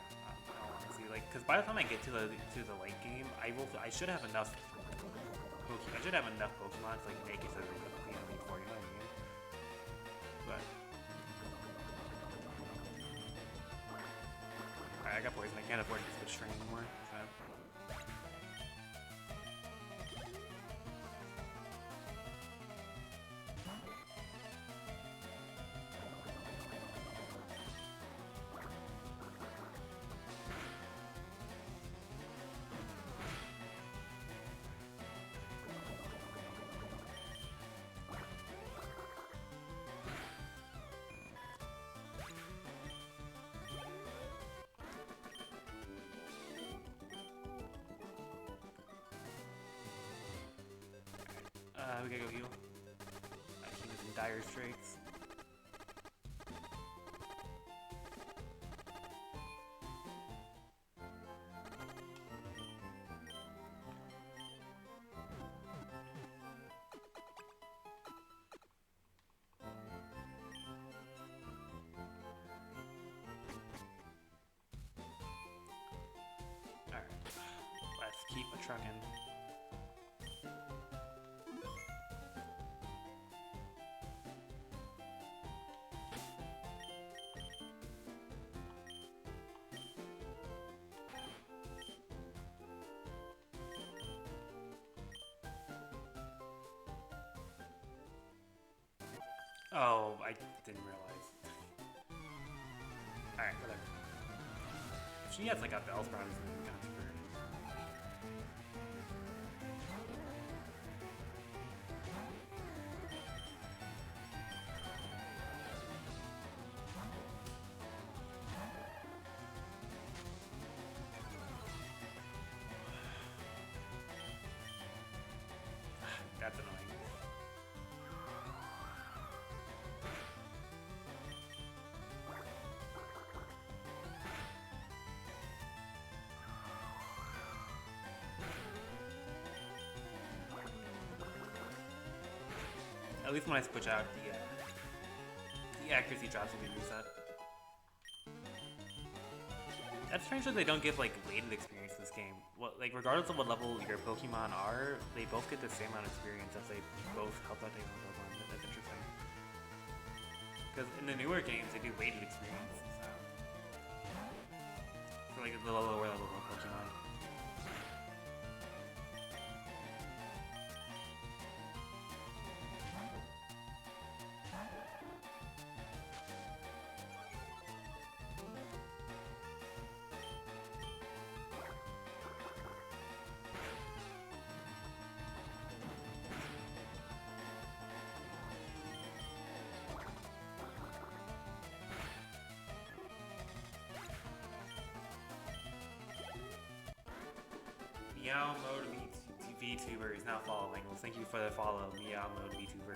Honestly, like, because by the time I get to the late game, I should have enough Pokemon. I should have enough Pokemon to like make it to the clean Elite Four. You know what I mean? But alright, I got poison. I can't afford to switch train anymore. So. We gotta go heal. I think it's in dire straits. Alright. Let's keep a truckin'. Oh, I didn't realize. Alright, whatever. If she has like a Bellsprout, it's gonna be kind of screwed. That's annoying. At least when I switch out, the accuracy drops will be reset. That's strange that they don't give like weighted experience in this game. Like regardless of what level your Pokemon are, they both get the same amount of experience as they both help out taking on Pokemon. That's interesting. Because in the newer games, they do weighted experience. So for like the lower level Pokemon. Meow mode VTuber is now following. Well, thank you for the follow, Meow Mode VTuber.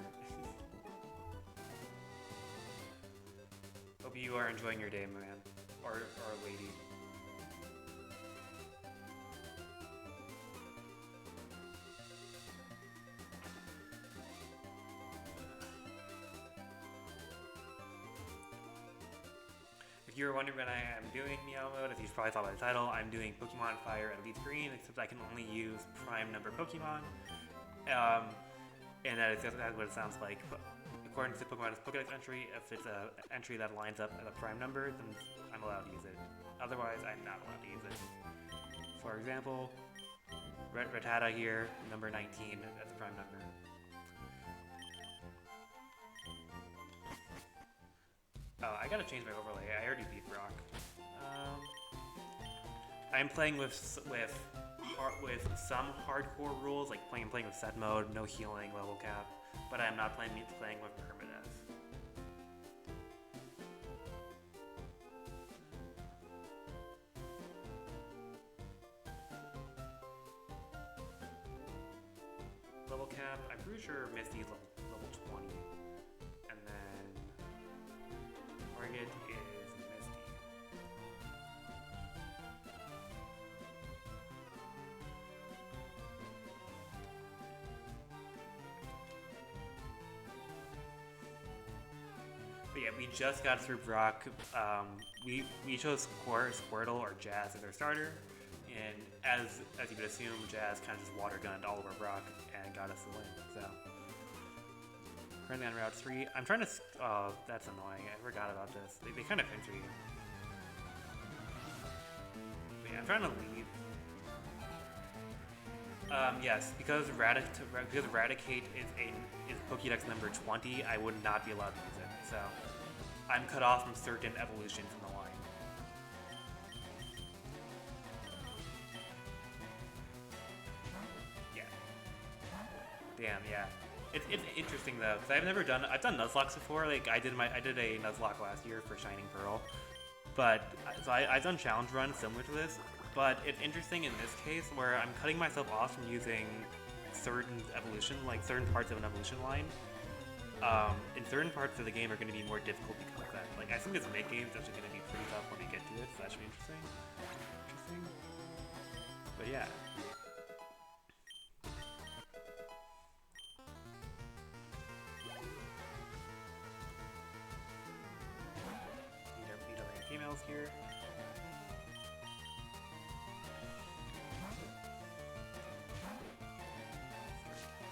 Hope you are enjoying your day, man. Or lady. If you were wondering what I am doing, Meow Mode, as you probably saw by the title, I'm doing Pokemon Fire Elite Green, except I can only use prime number Pokemon. And that is exactly what it sounds like. According to the Pokemon's Pokedex entry, if it's an entry that lines up at a prime number, then I'm allowed to use it. Otherwise, I'm not allowed to use it. For example, Rattata here, number 19, that's a prime number. Oh, I gotta change my overlay. I already beat Brock. I'm playing with some hardcore rules, like playing with set mode, no healing, level cap, but I'm not playing with permadeath. Level cap, I'm pretty sure Misty's level 20, and then target is Misty. But yeah, we just got through Brock. We chose Squirtle or Jazz as our starter, and as you would assume, Jazz kind of just water gunned all over Brock and got us the win. So currently on Route 3. I'm trying to. Oh, that's annoying. I forgot about this. They kind of enter you. But yeah, I'm trying to lead. Yes, because Eradicate is Pokédex number 20, I would not be allowed to use it. So I'm cut off from certain evolutions in the line. Yeah. Damn. Yeah. It's interesting though, because I've done Nuzlocke before. Like I did a Nuzlocke last year for Shining Pearl, but so I've done challenge runs similar to this. But it's interesting in this case where I'm cutting myself off from using certain certain parts of an evolution line. And certain parts of the game are going to be more difficult because of that. Like I think this mid game is actually going to be pretty tough when we get to it, so that should be interesting. But yeah. Need our females here.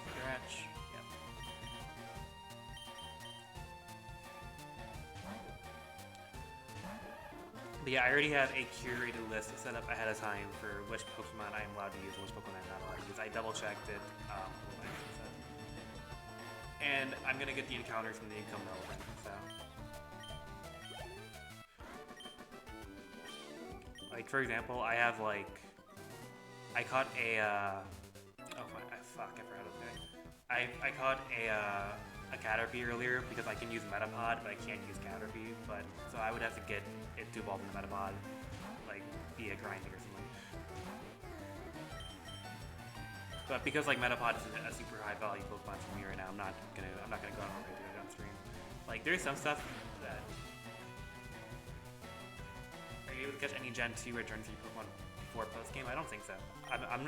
Scratch. Yep. But yeah, I already have a curated list set up ahead of time for which Pokemon I am allowed to use and which Pokemon I'm not allowed to use. I double checked it. And I'm gonna get the encounters from the income relevant, so. Like, for example, I have, like, I caught a, oh my, fuck, I forgot what I caught a Caterpie earlier because I can use Metapod, but I can't use Caterpie, but, so I would have to get it to evolve into Metapod, like, via grinding or something. But because, like, Metapod is a super high value Pokemon for me right now, I'm not gonna go on over to it on stream. Like, there's some stuff that... Are you able to catch any Gen 2 returns to your Pokemon before post-game? I don't think so. I'm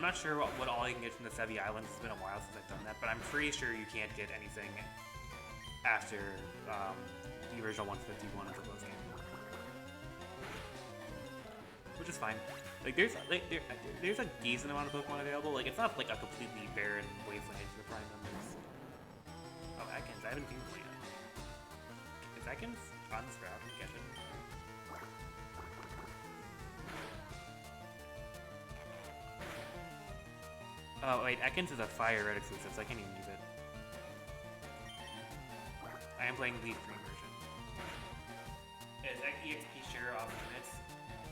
not sure what all you can get from the Sevi Islands. It's been a while since I've done that, but I'm pretty sure you can't get anything after the original 151 for post-game. Which is fine. Like there's a decent amount of Pokemon available. Like it's not like a completely barren wasteland for the prime numbers. Oh, Atkins, I haven't seen him yet. Is Atkins on this route? Can you catch it? Oh wait, Atkins is a Fire Red exclusive, so I can't even use it. I am playing Leaf Green version. It's EXP share off limits.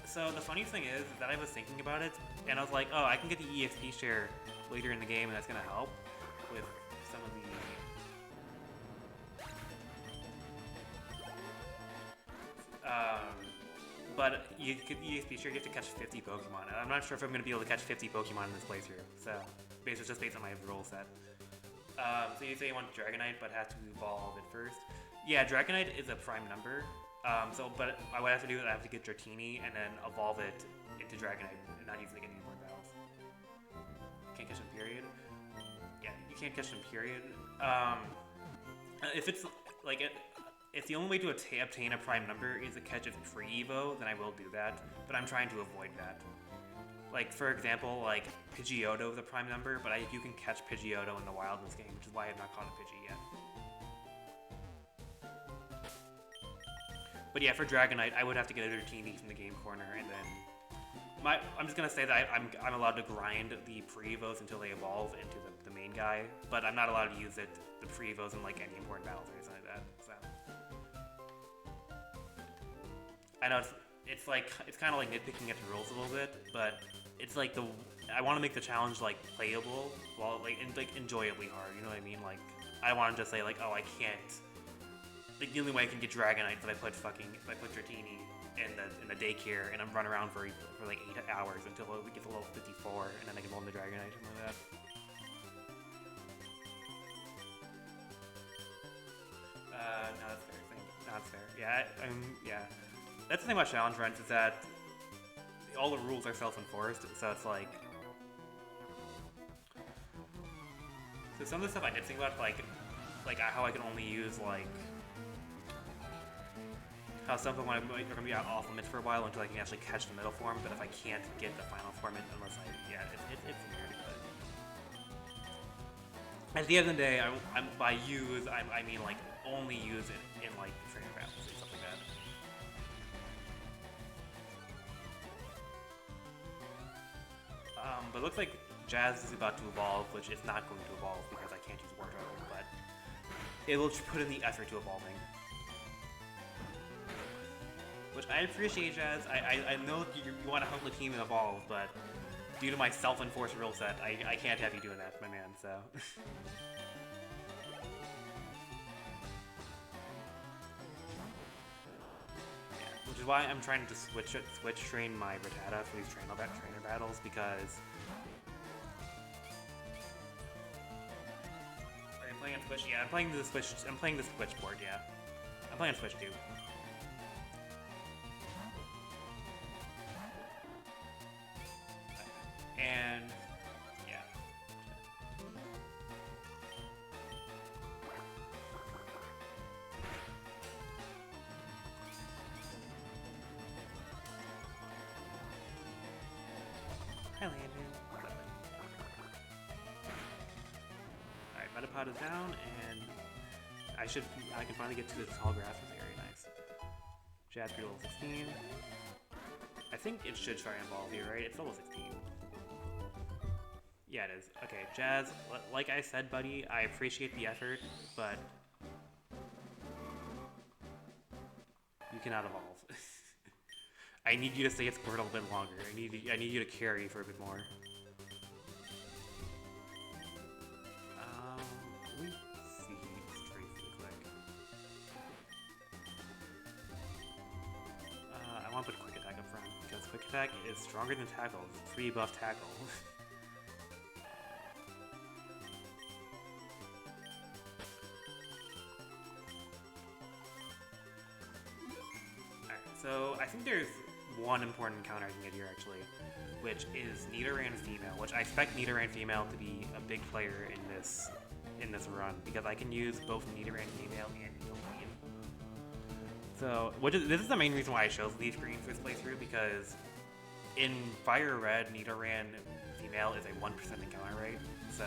So the funny thing is that I was thinking about it, and I was like, oh, I can get the EXP share later in the game, and that's gonna help with some of the... but you be sure you have to catch 50 Pokemon. I'm not sure if I'm going to be able to catch 50 Pokemon in this playthrough, so it's just based on my rule set. So you say you want Dragonite, but have to evolve it first. Yeah, Dragonite is a prime number. But what I have to do is I have to get Dratini and then evolve it into Dragonite and not using it in any more battles. Can't catch them, period. Yeah, you can't catch them, period. If it's like if the only way to obtain a prime number is to catch it pre-evo, then I will do that. But I'm trying to avoid that. Like, for example, like, Pidgeotto is a prime number, but you can catch Pidgeotto in the wild in this game, which is why I have not caught a Pidgey yet. But yeah, for Dragonite, I would have to get a Dratini from the game corner, and then... I'm just gonna say that I'm allowed to grind the pre-evos until they evolve into the main guy, but I'm not allowed to use the pre-evos in, like, any important battles or anything like that, so... I know it's kind of like nitpicking at the rules a little bit, but it's like I want to make the challenge like playable while like enjoyably hard. You know what I mean? Like I want to just say like, oh, I can't. Like the only way I can get Dragonite is if I put Dratini in the daycare and I'm run around for like 8 hours until we get to level 54 and then I can roll the Dragonite, something like that. No, that's fair. No, that's fair. Yeah, yeah. That's the thing about challenge runs is that all the rules are self-enforced, so it's like... So some of the stuff I did think about, like how I can only use, like... How some Pokemon are going to be off limits for a while until I can actually catch the middle form, but if I can't get the final form unless I... Yeah, it's weird, but... At the end of the day, by use, I mean, like, only use it in, like, trainer battles or stuff like that. But it looks like Jazz is about to evolve, which is not going to evolve because I can't use Water Type, but it will put in the effort to evolving. Which I appreciate, Jazz. I know you want to help the team evolve, but due to my self-enforced rule set, I can't have you doing that, my man, so... Which is why I'm trying to switch train my Rattata for these trainer battles, because... Are you playing on Switch? Yeah, I'm playing the Switch board, yeah. I'm playing on Switch too. And... yeah. Hi, Landon. Alright, Metapod is down, and I can finally get to the tall grass area. Nice. Jazz level 16. I think it should try and evolve here, right? It's level 16. Yeah, it is. Okay, Jazz, like I said, buddy, I appreciate the effort, but you cannot evolve. I need you to stay at Squirt a little bit longer. I need you to carry for a bit more. Let me see these traits really quick. I want to put Quick Attack up front, because Quick Attack is stronger than Tackle. It's 3 buff Tackle. Alright, so I think there's one important encounter I can get here, actually, which is Nidoran Female, which I expect Nidoran Female to be a big player in this run, because I can use both Nidoran Female and Nidoran. So, this is the main reason why I chose Leaf Green for this playthrough, because in Fire Red, Nidoran Female is a 1% encounter rate, so...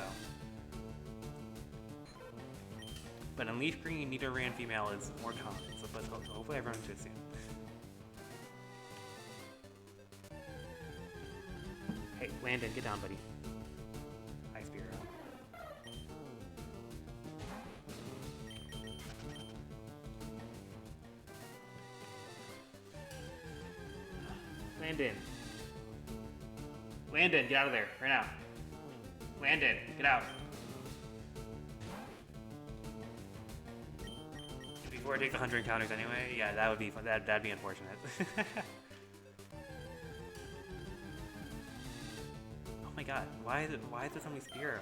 But in Leaf Green, Nidoran Female is more common, so hopefully I run into it soon. Hey, Landon, get down, buddy. Hi, Spear. Landon. Landon, get out of there, right now. Landon, get out. Before I take the 100 encounters anyway, yeah, that would be fun. That'd be unfortunate. my god, why is there so many spear?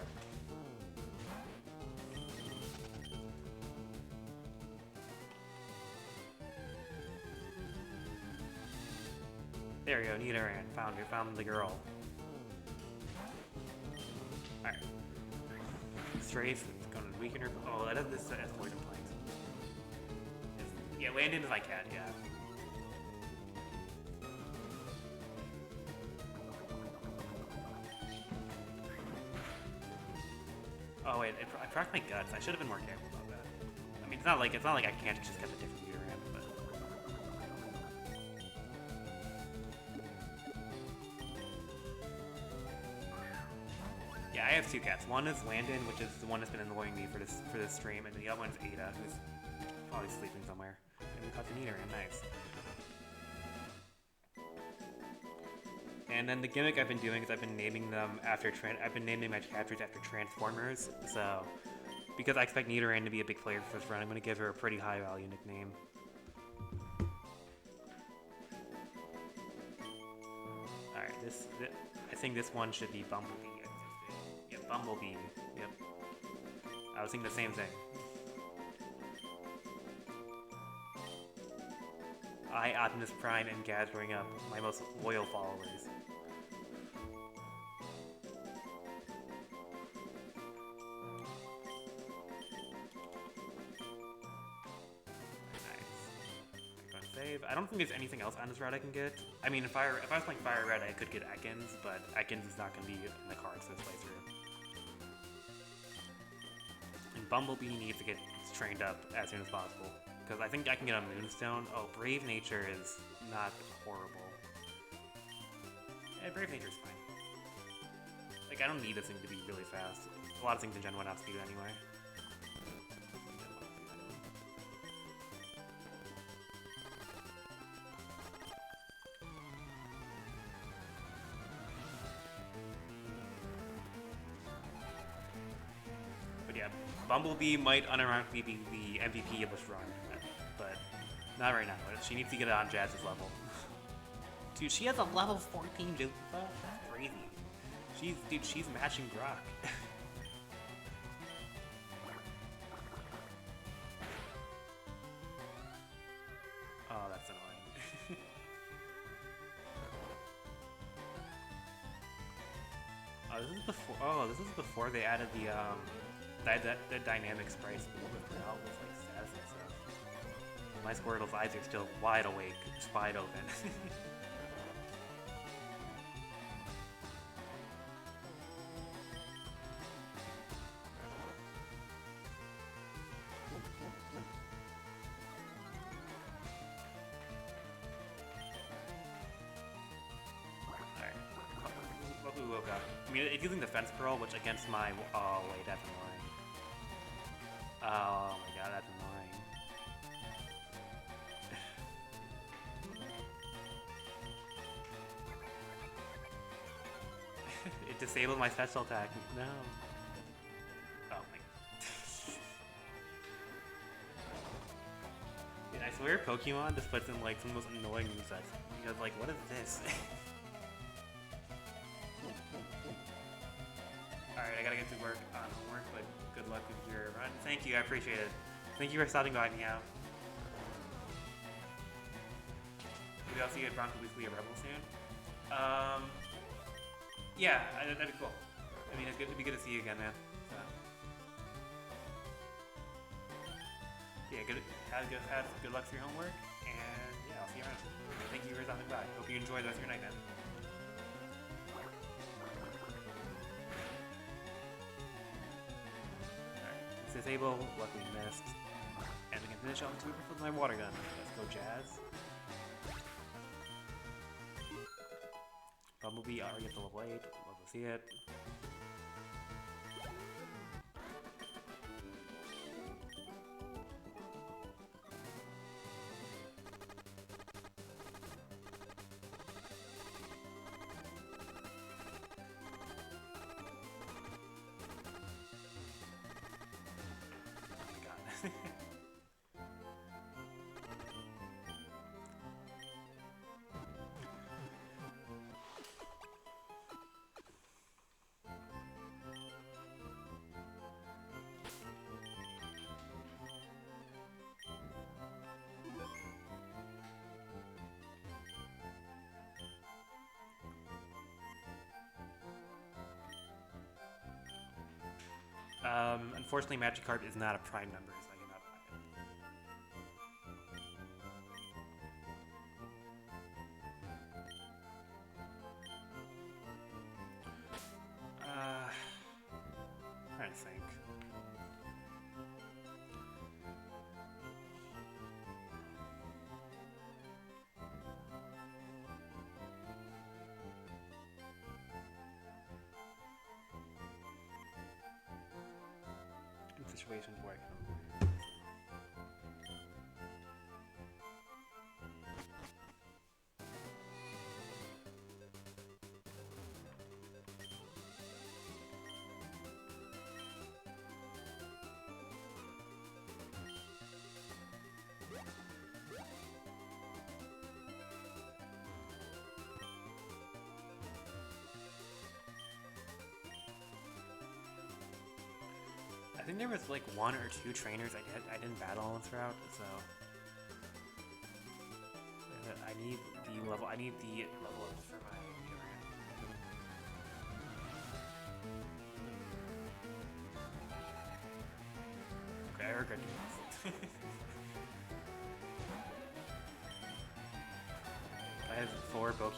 There you go, Nidoran. Found the girl. Alright. Strafe, it's gonna weaken her. Oh, that is this as poison planks. Yeah, Landon is my cat, yeah. Oh wait, I cracked my guts. I should have been more careful about that. I mean, it's not like I can't just get a different Nidoran, but. Yeah, I have two cats. One is Landon, which is the one that's been annoying me for this stream, and the other one's Ada, who's probably sleeping somewhere. And we caught the Nidoran, nice. And then the gimmick I've been doing is I've been naming them I've been naming my captures after Transformers. So, because I expect Nidoran to be a big player for this run, I'm going to give her a pretty high value nickname. Alright, I think this one should be Bumblebee. Yeah, Bumblebee. Yep. I was thinking the same thing. Optimus Prime and gathering up my most loyal followers. I don't think there's anything else on this route I can get. I mean, if I was playing Fire Red, I could get Ekans, but Ekans is not going to be in the cards this playthrough. And Bumblebee needs to get trained up as soon as possible, because I think I can get a Moonstone. Oh, Brave Nature is not horrible. Yeah, Brave Nature's fine. Like, I don't need this thing to be really fast. A lot of things in Gen 1 outspeed it anyway. Bumblebee might unironically be the MVP of this run, but not right now. She needs to get it on Jazz's level. Dude, she has a level 14 Jigglypuff? That's crazy. She's matching Grok. Oh, that's annoying. this is before they added the dynamic sprites with like status and stuff. My Squirtle's eyes are still wide awake, just wide open. Alright. What we woke up. I mean, it's using Defense Pearl, which against my... Oh, wait, that's annoying. Oh my god, that's annoying. It disabled my special attack. No. Oh my god. Dude, I swear Pokemon just puts in like some of the most annoying movesets. Because like, what is this? Alright, I gotta get to work on homework, but good luck with your run. Thank you, I appreciate it. Thank you for stopping by me out. Maybe I'll see you at Bronco Weekly or Rebel soon. Yeah, that'd be cool. I mean, it'd be good to see you again, man. So. Yeah, have good luck for your homework, and yeah, I'll see you around. Thank you for stopping by. Hope you enjoy the rest of your night, man. Disable, luckily missed. And we can finish off with my water gun. Let's go, Jazz. Bumblebee already at the level 8. Love to see it. Unfortunately, Magikarp is not a Prime member, so I cannot buy it. I'm trying to think. In situations where I can. I think there was like 1 or 2 trainers I didn't battle on this route, so I need the level ups for my okay, I regret doing this. I have 4 Pokemon.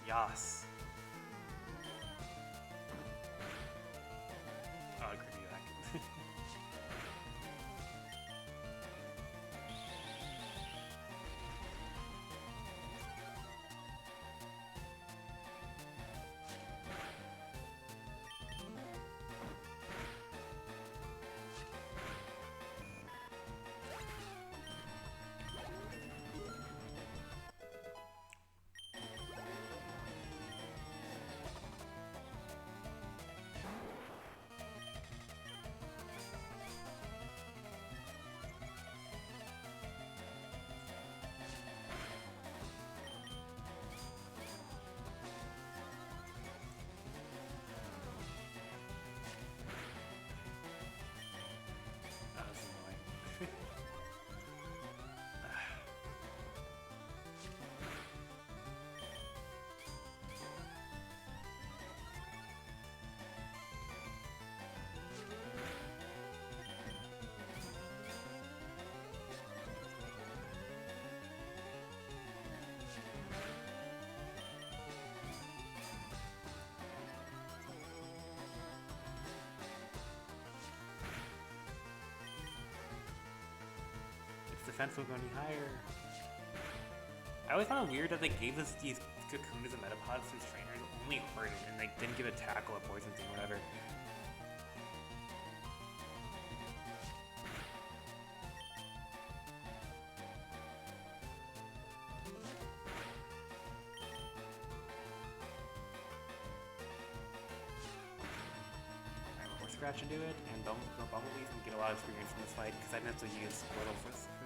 Yas. Oh, I could do that. Defense will go any higher. I always found it weird that they gave us these Cocoons and Metapods to these trainers only hurt it, and they didn't give a tackle, a poison thing, whatever. Alright, more scratch into it, and Bumblebees can get a lot of experience in this fight, because I didn't have to use Squirtle for this one.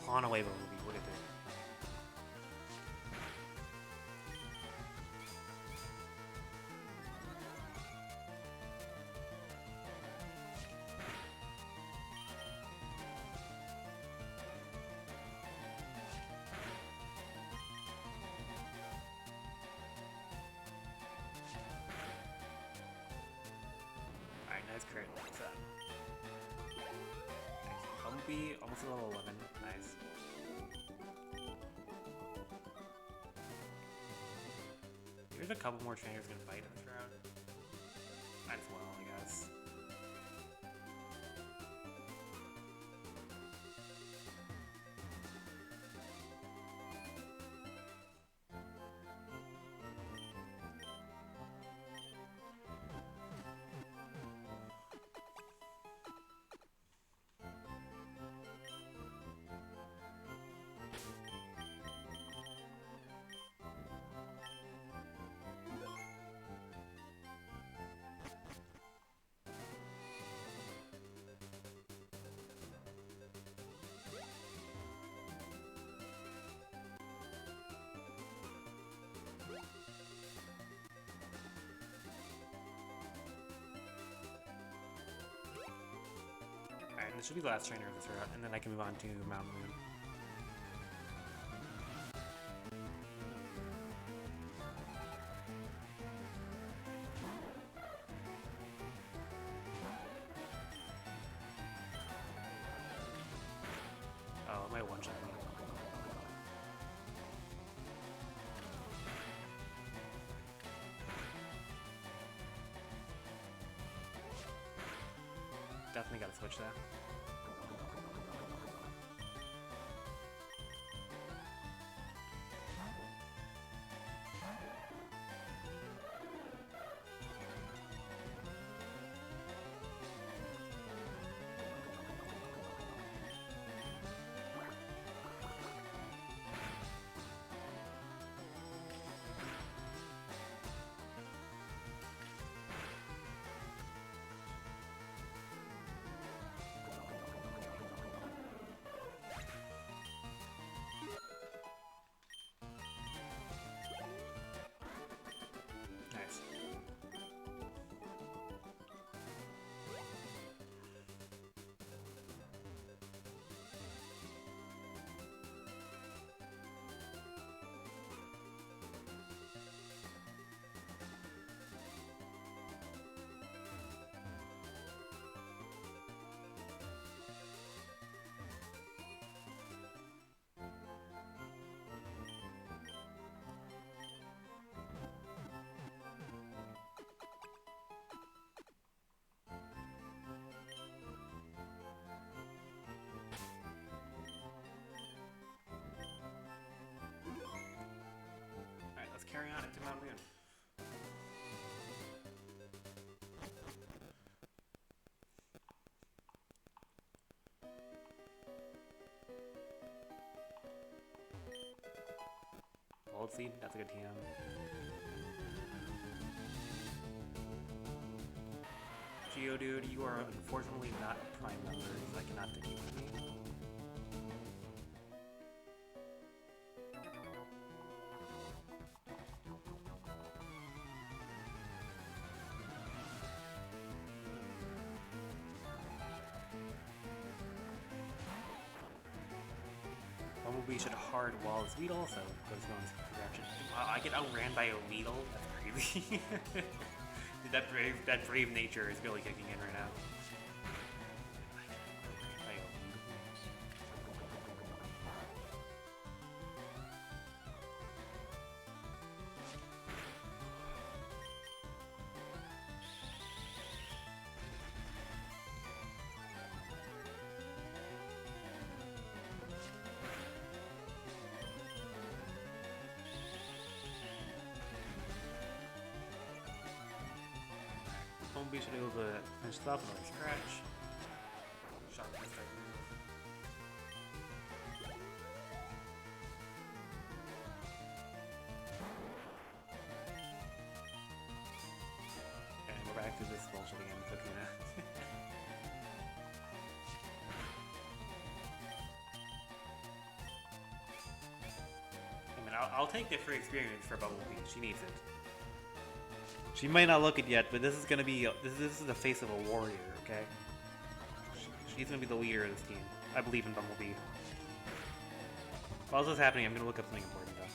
On away, but what is it? Nice crit. What's up? Nice. Bumblebee, almost a level 11. Nice. There's a couple more trainers gonna fight in this round. Might as well, I guess. Alright, this should be the last trainer of this route, and then I can move on to Mountain Moon. Oh, it might one-shot me. Definitely gotta switch that. Nice. Alright, let's carry on into Mountain Moon. Gold Seed, that's a good TM. Geodude, you are unfortunately not prime numbers. I cannot take you with me. Bumblebee should hard wall his Weedle, so goes going to direction. Wow, I get outran by a Weedle? That's crazy. Dude, that brave nature is really kicking in right now. Bumblebee should be able to finish this off with a scratch. Shock this type move. And we're back to this bullshit again, Kakuna. I mean, I'll take the free experience for Bumblebee. She needs it. She might not look it yet, but this is gonna be this is the face of a warrior, okay? She's gonna be the leader of this team. I believe in Bumblebee. While this is happening, I'm gonna look up something important though.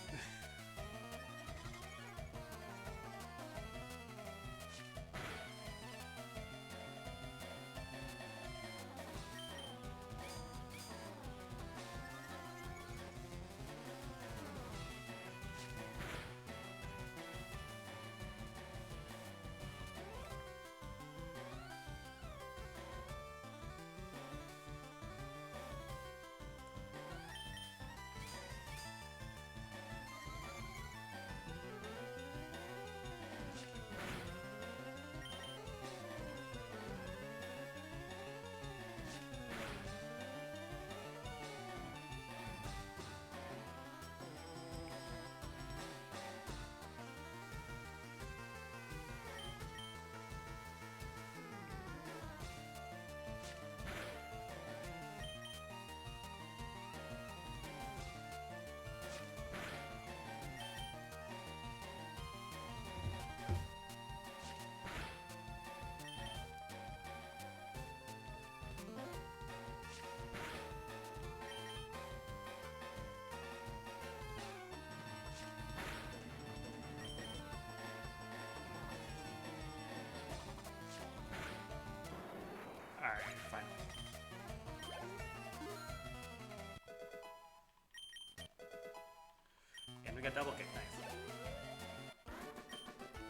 got double kick, nice.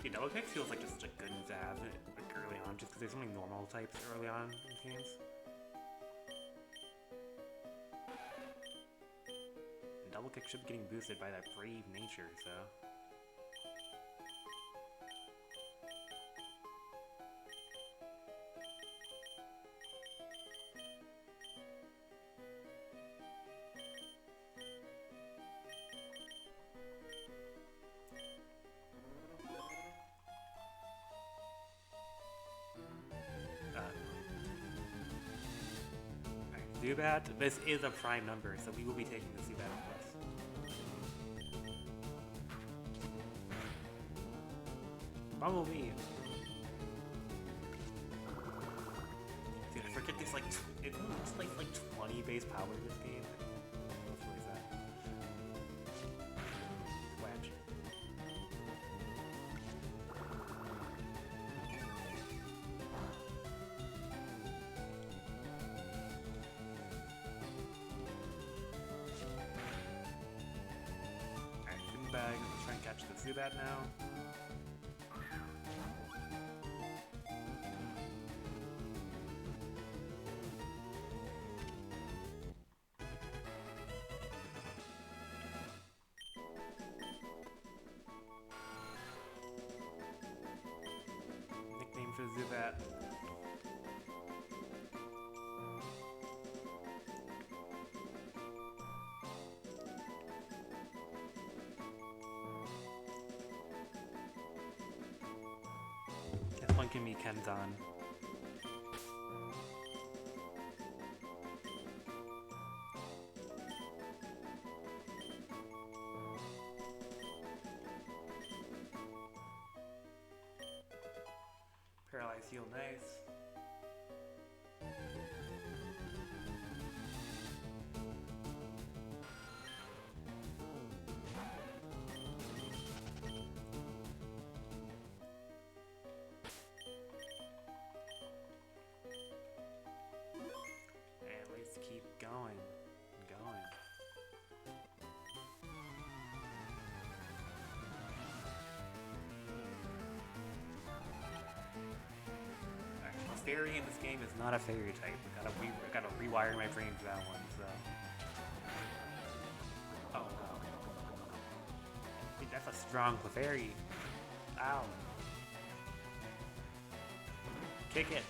Dude, double kick feels like just such a good move to have like early on, just because there's so many normal types early on in games. And double kick should be getting boosted by that brave nature, so. Zubat, this is a prime number, so we will be taking the Zubat plus. Bumblebee. Dude, I forget this like it's like 20 base power in this game. What is that? Wedge. Bag. Let's try and catch the Zubat now. Nickname for Zubat. One can be Kenton. Paralyzed heal, nice. Keep going and going. Actually, fairy in this game is not a fairy type. Gotta rewire my brain for that one. So. Oh no. Dude, that's a strong Clefairy. Ow. Kick it.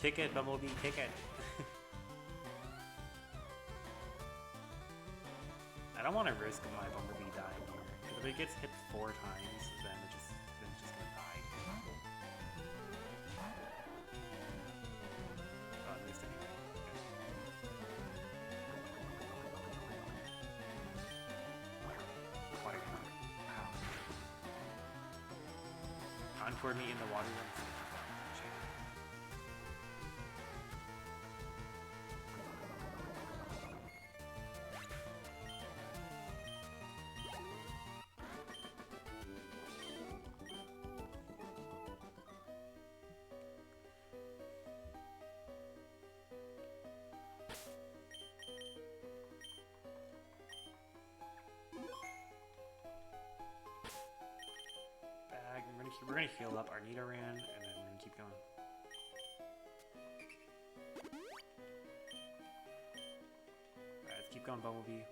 Kick it, Bumblebee. Kick it. I don't want to risk my Bumblebee dying here, because if it gets hit 4 times, then it's just gonna die. Oh, at least anyway. Okay. Wow. Contoured me in the water room. We're gonna heal up our Nidoran, and then we're gonna keep going. Alright, let's keep going, Bumblebee.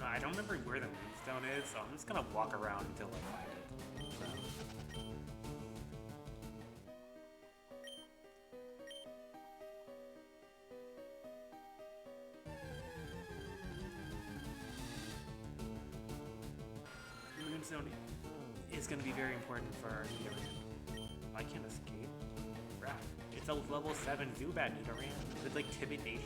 I don't remember where the Moonstone is, so I'm just gonna walk around until I find it. So. The Moonstone is gonna be very important for our Nidoran. I can't escape. Crap. It's a level 7 Zubat Nidoran with like timid nature.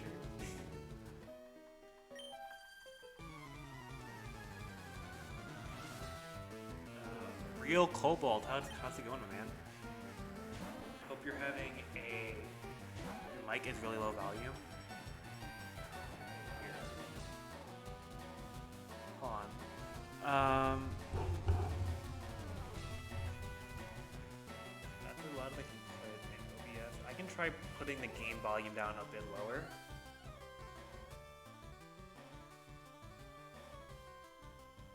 Real Cobalt, how's it going, man? Hope you're having your mic is really low volume. Here. Hold on. That's a lot of I can put in OBS. I can try putting the game volume down a bit lower.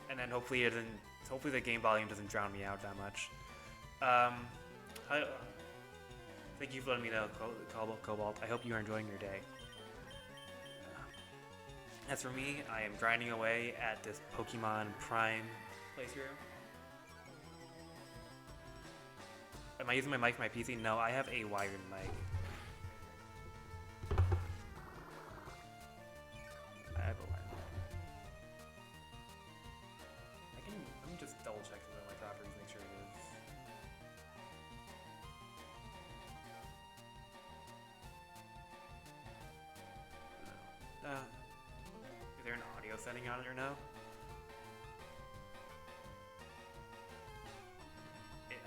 And then hopefully hopefully the game volume doesn't drown me out that much. Thank you for letting me know, Cobalt. I hope you are enjoying your day. As for me, I am grinding away at this Pokemon Prime playthrough. Am I using my mic for my PC? No, I have a wired mic. I have a wired mic. Let me just double check some of my properties, make sure it is. Is there an audio setting on it or no?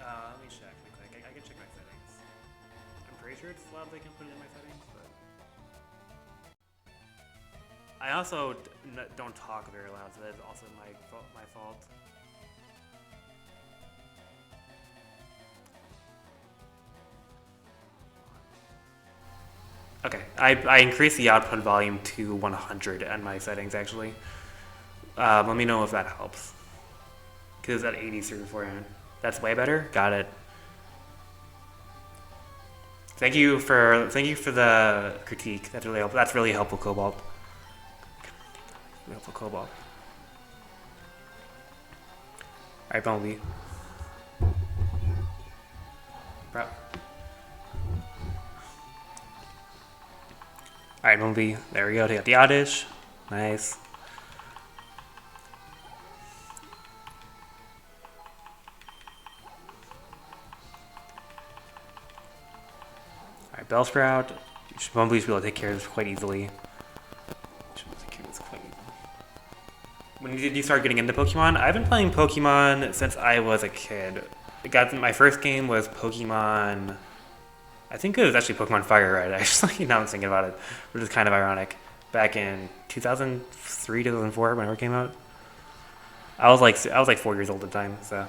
Let me check real quick. I can check my settings. I'm pretty sure it's loud. I can put it in my settings, but I also don't talk very loud, so that's also my fault. Okay, I increased the output volume to 100 on my settings, actually. Let me know if that helps. Because it's at 83 beforehand. That's way better? Got it. Thank you for the critique. That's really helpful. That's really helpful, Cobalt. Really helpful, Cobalt. Alright, Bumblebee. Bro. Alright, Bumblebee. There we go. Take out the Oddish. Nice. Alright, Bellsprout. Bumblebee should be able to take care of this quite easily. When did you start getting into Pokemon? I've been playing Pokemon since I was a kid. My first game was Pokemon. I think it was actually Pokemon Fire Red, actually. Now I'm thinking about it, which is kind of ironic. Back in 2003, 2004, whenever it came out. I was like 4 years old at the time, so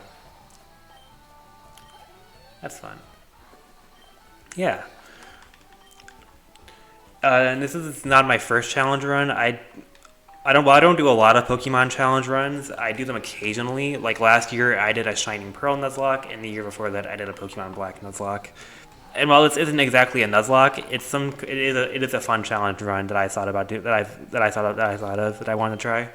that's fun. Yeah. And this is not my first challenge run. I don't do a lot of Pokemon challenge runs. I do them occasionally. Like last year, I did a Shining Pearl Nuzlocke, and the year before that, I did a Pokemon Black Nuzlocke. And while this isn't exactly a Nuzlocke, it is a fun challenge run that I thought about that I wanted to try.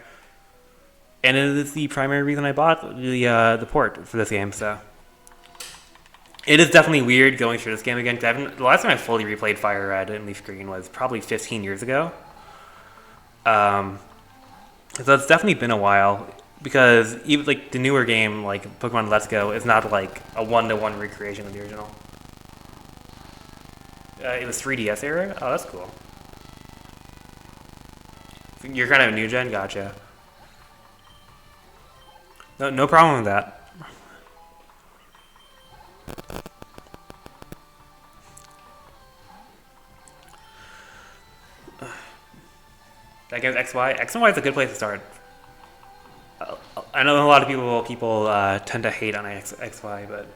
And it is the primary reason I bought the port for this game. So it is definitely weird going through this game again. The last time I fully replayed Fire Red and Leaf Green was probably 15 years ago. So it's definitely been a while, because even like the newer game, like Pokemon Let's Go, is not like a one-to-one recreation of the original. It was 3DS era? Oh, that's cool. You're kind of a new gen? Gotcha. No problem with that. That goes XY. X and Y is a good place to start. I know a lot of people tend to hate on XY, but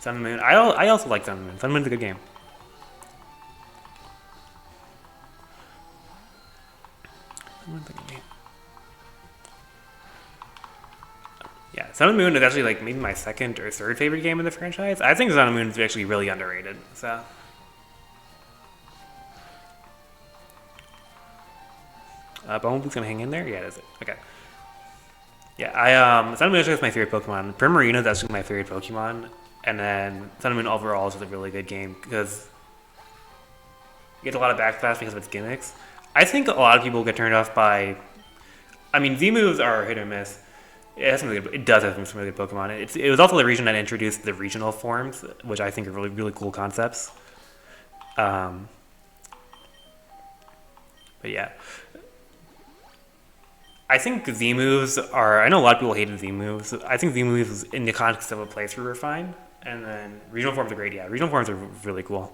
Sun and Moon. I also like Sun and Moon. Sun and Moon's a good game. Yeah, Sun and Moon is actually like maybe my second or third favorite game in the franchise. I think Sun and Moon is actually really underrated. So. Bumblebee's gonna hang in there? Yeah, it is. Okay. Yeah, Sun and Moon is my favorite Pokemon. Primarina is actually my favorite Pokemon. And then Sun and Moon overall is just a really good game because you get a lot of backlash because of its gimmicks. I think a lot of people get turned off by... I mean, Z-moves are hit or miss. It does have some really good Pokemon. It was also the region that introduced the regional forms, which I think are really, really cool concepts. But yeah. I think Z-moves are... I know a lot of people hated Z-moves. I think Z-moves in the context of a playthrough are fine. And then regional forms are great. Yeah, regional forms are really cool.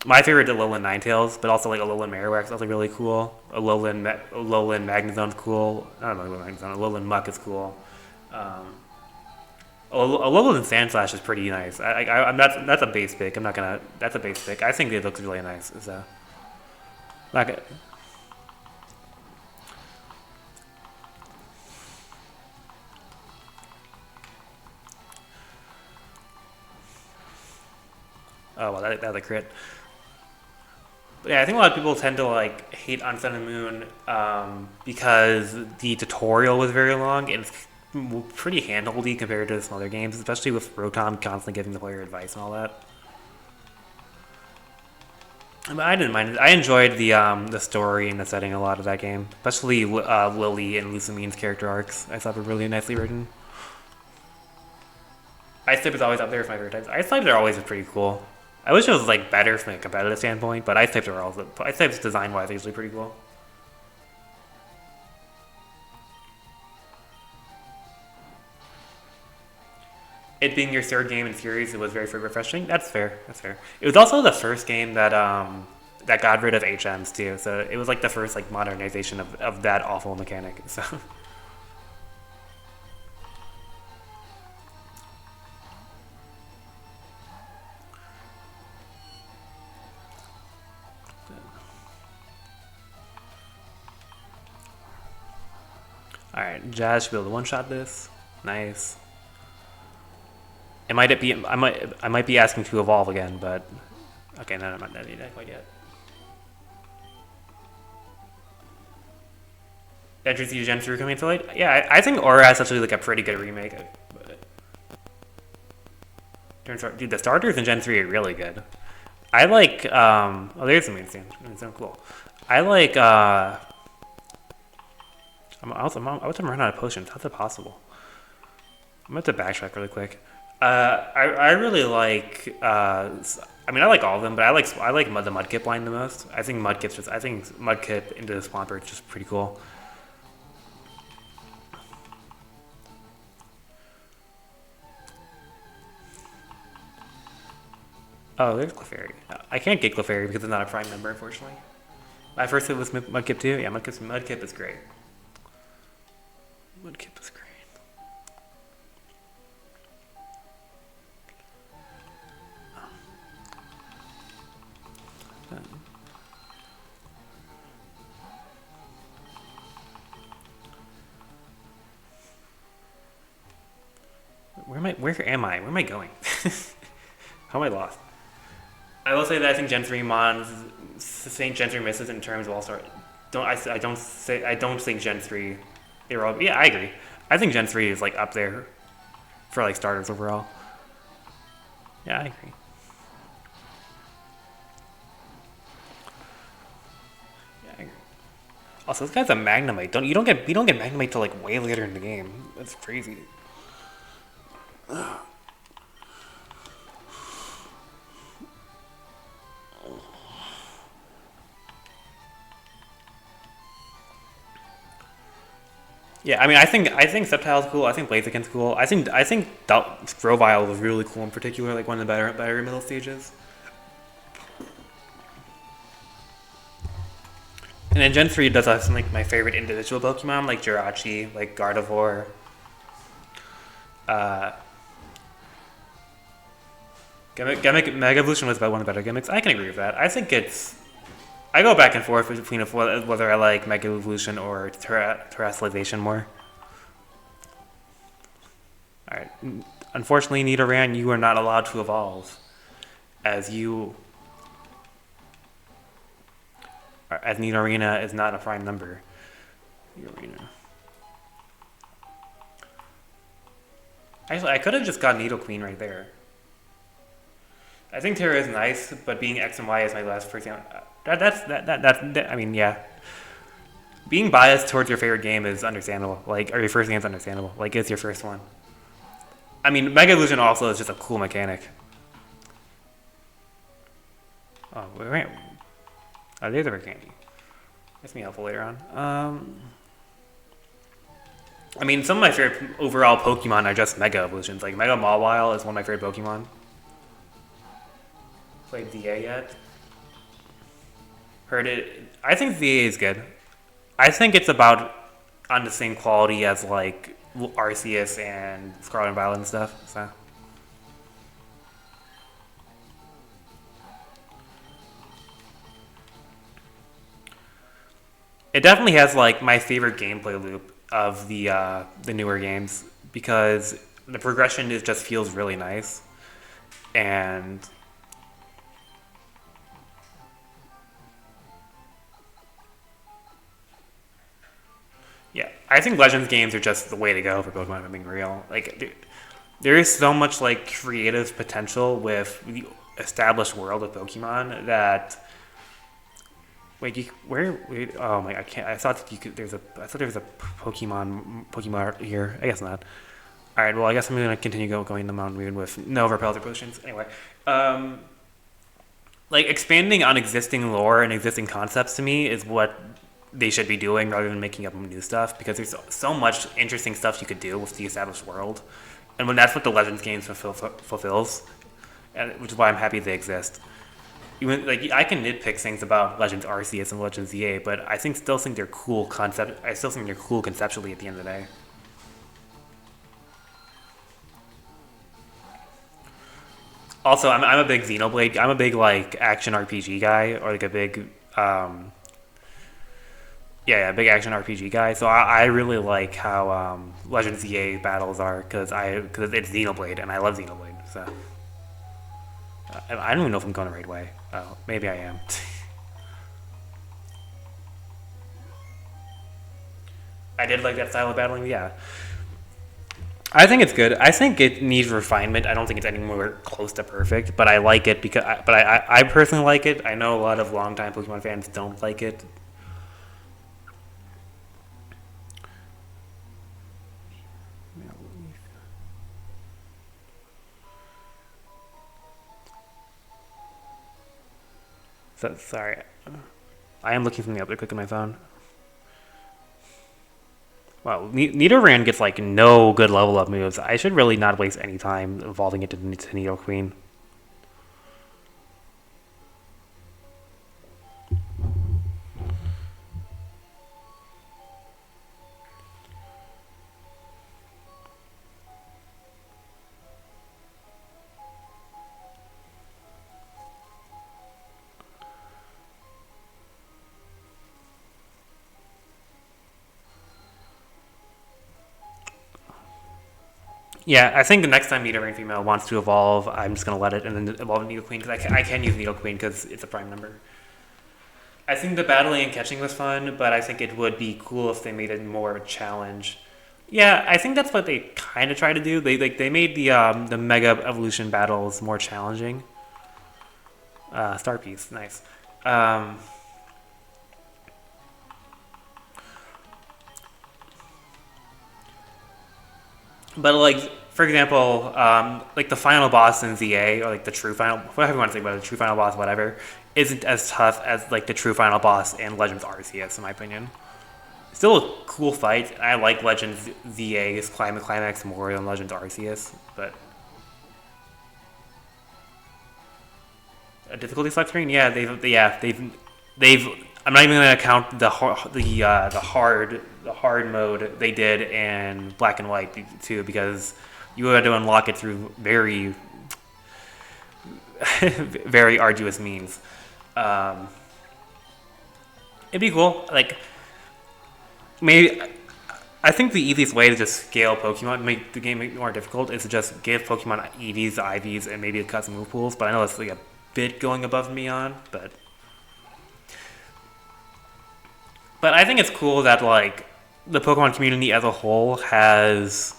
My favorite is Alolan Ninetales, but also like Alolan Marowak is also really cool. Alolan Magnezone's cool. I don't know Alolan Magnezone. Alolan Muck is cool. Um, Alolan Sandslash is pretty nice. I'm that's a base pick. I'm not gonna. That's a base pick. I think it looks really nice. So, not gonna, oh well, that's a crit. But yeah, I think a lot of people tend to like hate on Sun and Moon because the tutorial was very long and it's pretty handholdy compared to some other games, especially with Rotom constantly giving the player advice and all that. But I didn't mind it. I enjoyed the story and the setting a lot of that game, especially Lily and Lucamine's character arcs. I thought were really nicely written. Ice Type is always up there with my favorite types. Ice Types are always pretty cool. I wish it was like better from a competitive standpoint, but Ice Types are also Ice Types design wise are usually pretty cool. It being your third game in series, it was very refreshing. That's fair. That's fair. It was also the first game that got rid of HMs too. So it was like the first like modernization of that awful mechanic. So all right, Jazz should be able to one shot this. Nice. It might be I might be asking to evolve again, but okay, no, I'm not ready quite yet. Entry to Gen 3 coming to light? Yeah, I think Aura is actually like a pretty good remake. But dude, the starters in Gen 3 are really good. I like oh there's some insane. It's so cool. I like I was gonna run out of potions. How's that possible? I'm going to backtrack really quick. I really like. I mean, I like all of them, but I like the Mudkip line the most. I think Mudkip into the Swampert is just pretty cool. Oh, there's Clefairy. I can't get Clefairy because it's not a prime member, unfortunately. My first hit was Mudkip too. Yeah, Mudkip is great. Mudkip is great. Where am I? Where am I going? How am I lost? I will say that I think Gen 3 Mons St. Gen 3 misses in terms of all-star. I don't think Gen 3 yeah, I agree. I think Gen 3 is like up there for like starters overall. Yeah, I agree. Yeah, I agree. Also, this guy's a Magnemite. You don't get Magnemite till like way later in the game. That's crazy. Yeah, I mean, I think Sceptile's cool. I think Blaziken's cool. I think Grovyle was really cool in particular, like one of the better middle stages. And then Gen 3 does have some like my favorite individual Pokemon, like Jirachi, like Gardevoir. Gimmick Mega Evolution was about one of the better gimmicks. I can agree with that. I think I go back and forth between whether I like Mega Evolution or Terrestrialization more. Alright. Unfortunately, Nidoran, you are not allowed to evolve. As Nidorina is not a prime number. Nidorina. Actually, I could have just got Nidoqueen right there. I think Terra is nice, but being X and Y is my last first game. I mean, yeah. Being biased towards your favorite game is understandable. Like, or your first game is understandable. Like, it's your first one. I mean, Mega Illusion also is just a cool mechanic. Oh, wait. Oh, there's a rare candy. That's gonna be helpful later on. I mean, some of my favorite overall Pokemon are just Mega Evolutions. Like, Mega Mawile is one of my favorite Pokemon. Played DA yet? Heard it. I think ZA is good. I think it's about on the same quality as like Arceus and Scarlet and Violet and stuff. So it definitely has like my favorite gameplay loop of the newer games because the progression is just feels really nice and yeah, I think Legends games are just the way to go for Pokemon. If I'm being real, like there is so much like creative potential with the established world of Pokemon that. Wait, where? Wait, oh my! I can't. I thought that you could. I thought there was a Pokemon here. I guess not. All right. Well, I guess I'm gonna continue going the Mountain Moon with no repels or potions. Anyway, um, like expanding on existing lore and existing concepts to me is what they should be doing rather than making up new stuff because there's so much interesting stuff you could do with the established world, and when that's what the Legends games fulfills, which is why I'm happy they exist. Even like I can nitpick things about Legends Arceus and Legends ZA, but I still think they're cool concept. I still think they're cool conceptually at the end of the day. Also, I'm a big Xenoblade. I'm a big like action RPG guy, or like a big yeah, big action RPG guy. So I really like how Legends ZA battles are because it's Xenoblade and I love Xenoblade. So I don't even know if I'm going the right way. Oh, maybe I am. I did like that style of battling. Yeah, I think it's good. I think it needs refinement. I don't think it's anywhere close to perfect, but I like it because. I personally like it. I know a lot of longtime Pokemon fans don't like it. So sorry, I am looking something up real quick on my phone. Wow, Nidoran gets like no good level up moves. I should really not waste any time evolving it to Nidoqueen. Yeah, I think the next time Nidoran female wants to evolve, I'm just gonna let it and then evolve Nidoqueen because I can use Nidoqueen because it's a prime number. I think the battling and catching was fun, but I think it would be cool if they made it more of a challenge. Yeah, I think that's what they kind of try to do. They made the Mega Evolution battles more challenging. Star piece, nice. Um, but like for example, like the final boss in ZA or like the true final, whatever you want to say about it, the true final boss, whatever, isn't as tough as like the true final boss in Legends Arceus, in my opinion. Still a cool fight. I like Legends ZA's Climax more than Legends Arceus, but a difficulty select screen, yeah, they've. I'm not even gonna count the hard mode they did in Black and White too, because you had to unlock it through very very arduous means. Um, it'd be cool. Like maybe I think the easiest way to just scale Pokemon, make the game more difficult, is to just give Pokemon EVs, IVs, and maybe custom move pools. But I know it's like a bit going above and beyond. But I think it's cool that like the Pokemon community as a whole has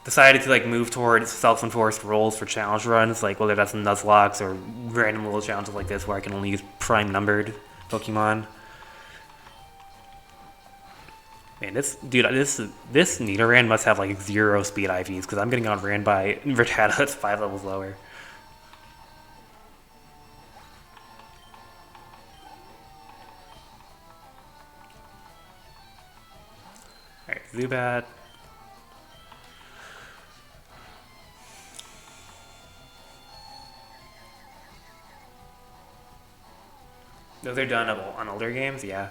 decided to like move towards self-enforced rules for challenge runs, like whether that's Nuzlocke or random little challenges like this where I can only use prime numbered Pokemon. Man, this Nidoran must have like 0 speed IVs because I'm getting outran by Rattata that's 5 levels lower. Alright, Zubat. Those are done on older games, yeah.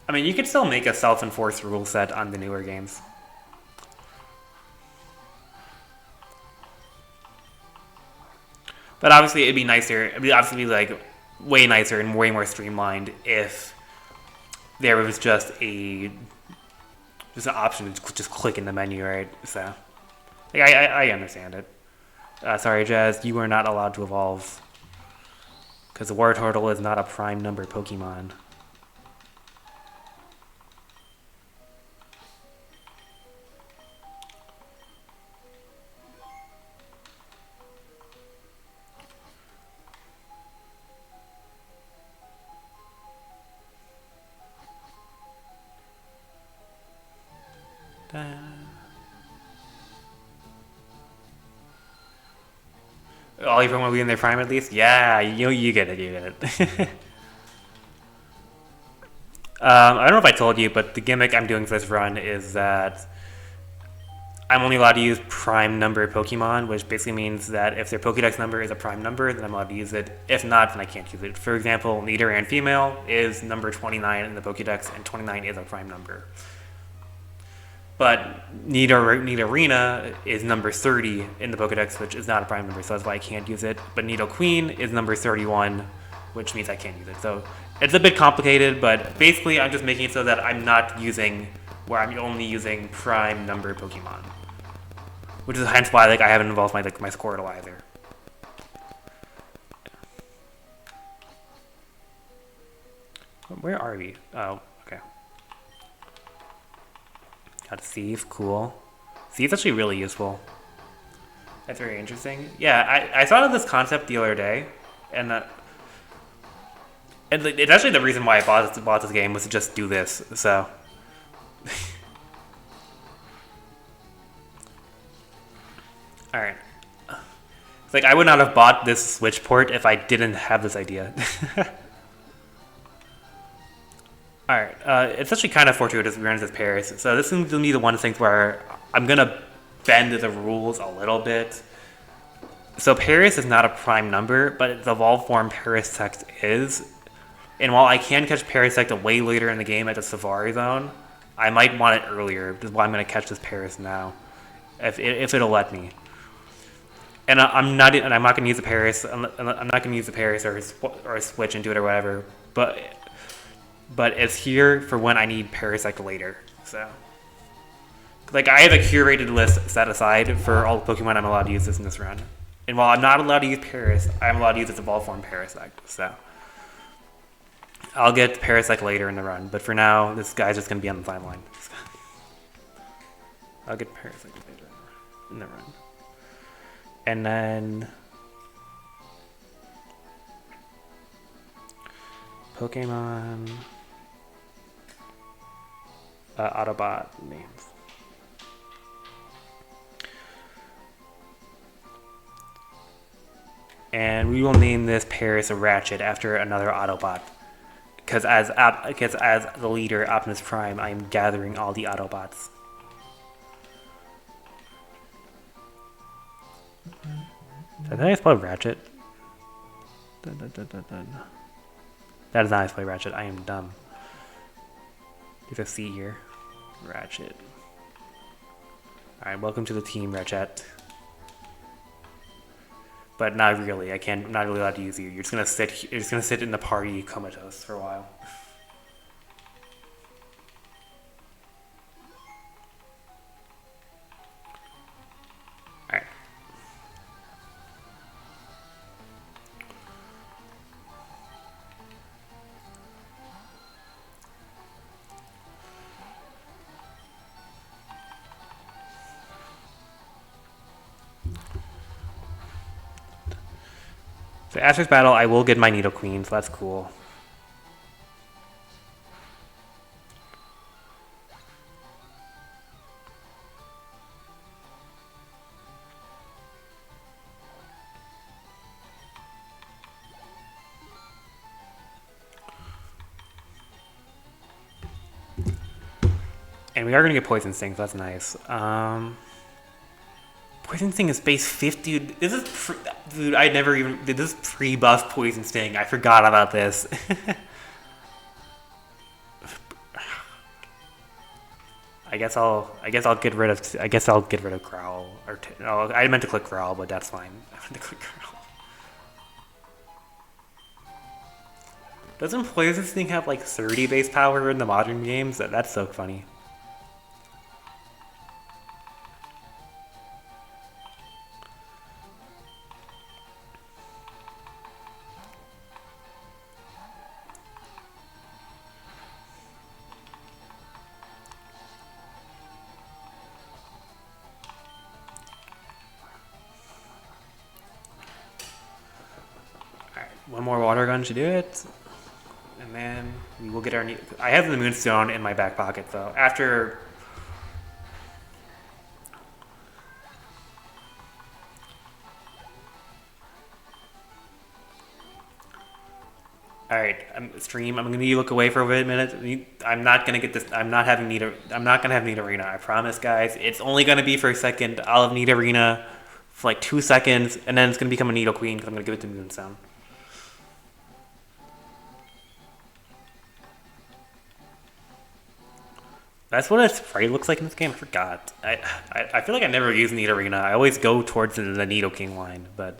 I mean, you could still make a self-enforced rule set on the newer games. But obviously, it'd be nicer. It'd be obviously like way nicer and way more streamlined if there was just an option to just click in the menu, right? So, like, I understand it. Sorry, Jazz, you are not allowed to evolve because the War Turtle is not a prime number Pokemon. All everyone will be in their prime at least? Yeah, you get it, you get it. I don't know if I told you, but the gimmick I'm doing for this run is that I'm only allowed to use prime number Pokemon, which basically means that if their Pokedex number is a prime number, then I'm allowed to use it. If not, then I can't use it. For example, Nidoran female is number 29 in the Pokedex, and 29 is a prime number. But Nidorina is number 30 in the Pokedex, which is not a prime number, so that's why I can't use it. But Nidoqueen is number 31, which means I can't use it. So it's a bit complicated, but basically I'm just making it so that I'm not using, where I'm only using prime number Pokemon. Which is hence why I haven't involved my Squirtle either. Where are we? Oh, okay. Got Thief, cool. Thief's actually really useful. That's very interesting. Yeah, I thought of this concept the other day, and it's actually the reason why I bought this game was to just do this. So, all right. It's like I would not have bought this Switch port if I didn't have this idea. Alright, it's actually kind of fortuitous we ran into Paris. So this seems to be the one thing where I'm going to bend the rules a little bit. So Paris is not a prime number, but the evolved form Parasect is. And while I can catch Parasect way later in the game at the Safari Zone, I might want it earlier. This is why I'm going to catch this Paris now, if it'll let me. And I'm not going to use the Paris. I'm not going to use the Paris or switch into it or whatever. But it's here for when I need Parasect later. So, like, I have a curated list set aside for all the Pokemon I'm allowed to use this in this run. And while I'm not allowed to use Paris, I'm allowed to use its evolved form Parasect. So, I'll get Parasect later in the run. But for now, this guy's just going to be on the timeline. I'll get Parasect later in the run. And then Pokemon Autobot names. And we will name this Paris Ratchet after another Autobot. Because as the leader, Optimus Prime, I am gathering all the Autobots. Did I spell Ratchet? That is not how I spell Ratchet. I am dumb. There's a C here. Ratchet. Alright, welcome to the team, Ratchet. But not really. I'm not really allowed to use you. You're just gonna sit in the party comatose for a while. Alright. So after this battle, I will get my Nidoqueen, so that's cool. And we are going to get Poison Sting, so that's nice. Poison Sting is base 50. This is dude. I never even did this pre-buff Poison Sting. I forgot about this. I guess I'll get rid of Growl or no, I meant to click Growl, but that's fine. I meant to click Growl. Doesn't Poison Sting have like 30 base power in the modern games? That's so funny. One more water gun should do it. And then we will get our... I have the Moonstone in my back pocket, though. After... Alright, stream. I'm gonna look away for a minute. I'm not gonna get this. I'm not have Need Arena. I promise, guys. It's only gonna be for a second. I'll have Need Arena for like 2 seconds, and then it's gonna become a Needle Queen because I'm gonna give it to Moonstone. That's what its sprite looks like in this game. I forgot. I feel like I never use Need Arena. I always go towards the Needle King line, but...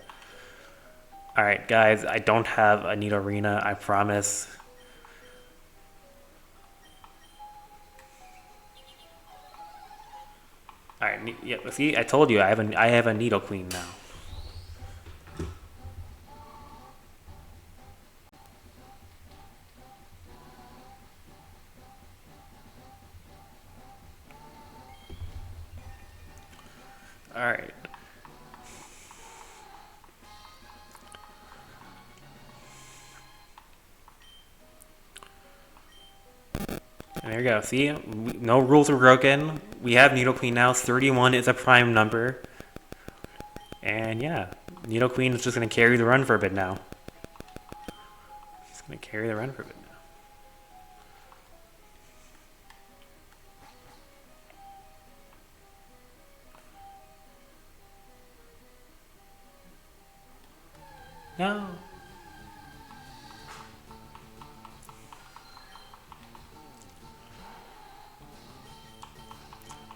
Alright, guys, I don't have a Need Arena, I promise. Alright, yeah, see, I told you I have a Needle Queen now. Alright. There you go. See, no rules are broken. We have Needle Queen now. 31 is a prime number. And yeah, Needle Queen is just going to carry the run for a bit now. It's going to carry the run for a bit now. No.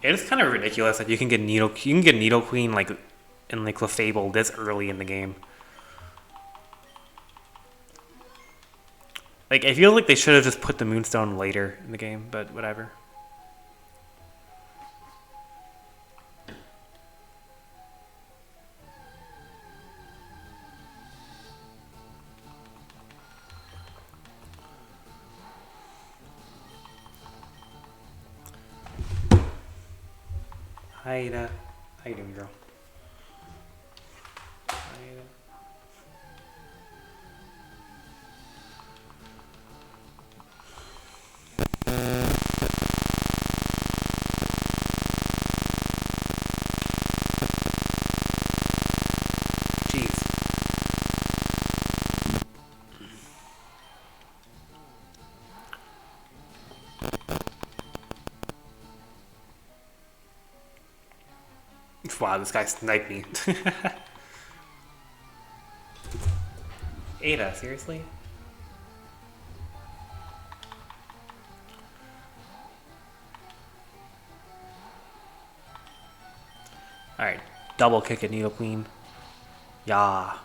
It's kind of ridiculous that you can get Needle Queen like in like Clefable this early in the game. Like I feel like they should have just put the Moonstone later in the game, but whatever. Hi, Ada. How you doing, girl? Hi, Ada. Jeez. Wow, this guy sniped me. Ada, seriously? Alright, double kick at Needle Queen. Yeah.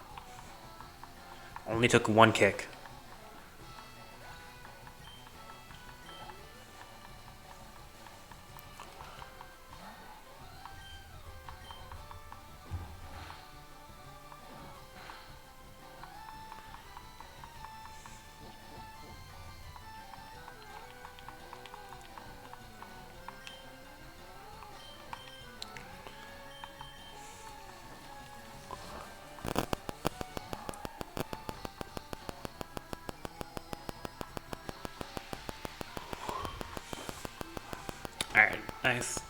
Only took one kick. Alright, nice.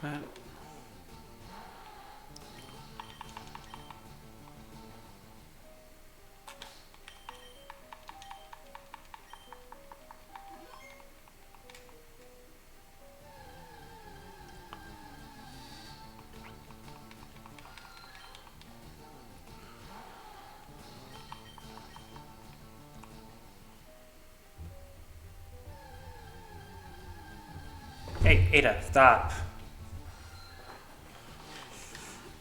But hey, Ada, stop.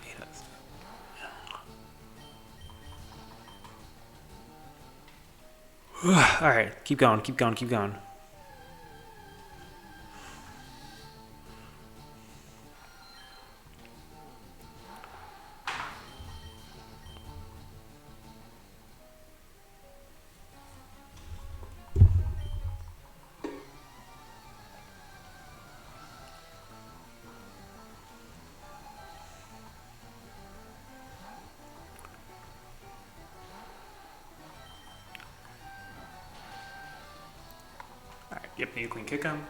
Ada, stop. All right, keep going, keep going, keep going. All right, yep, you can kick him.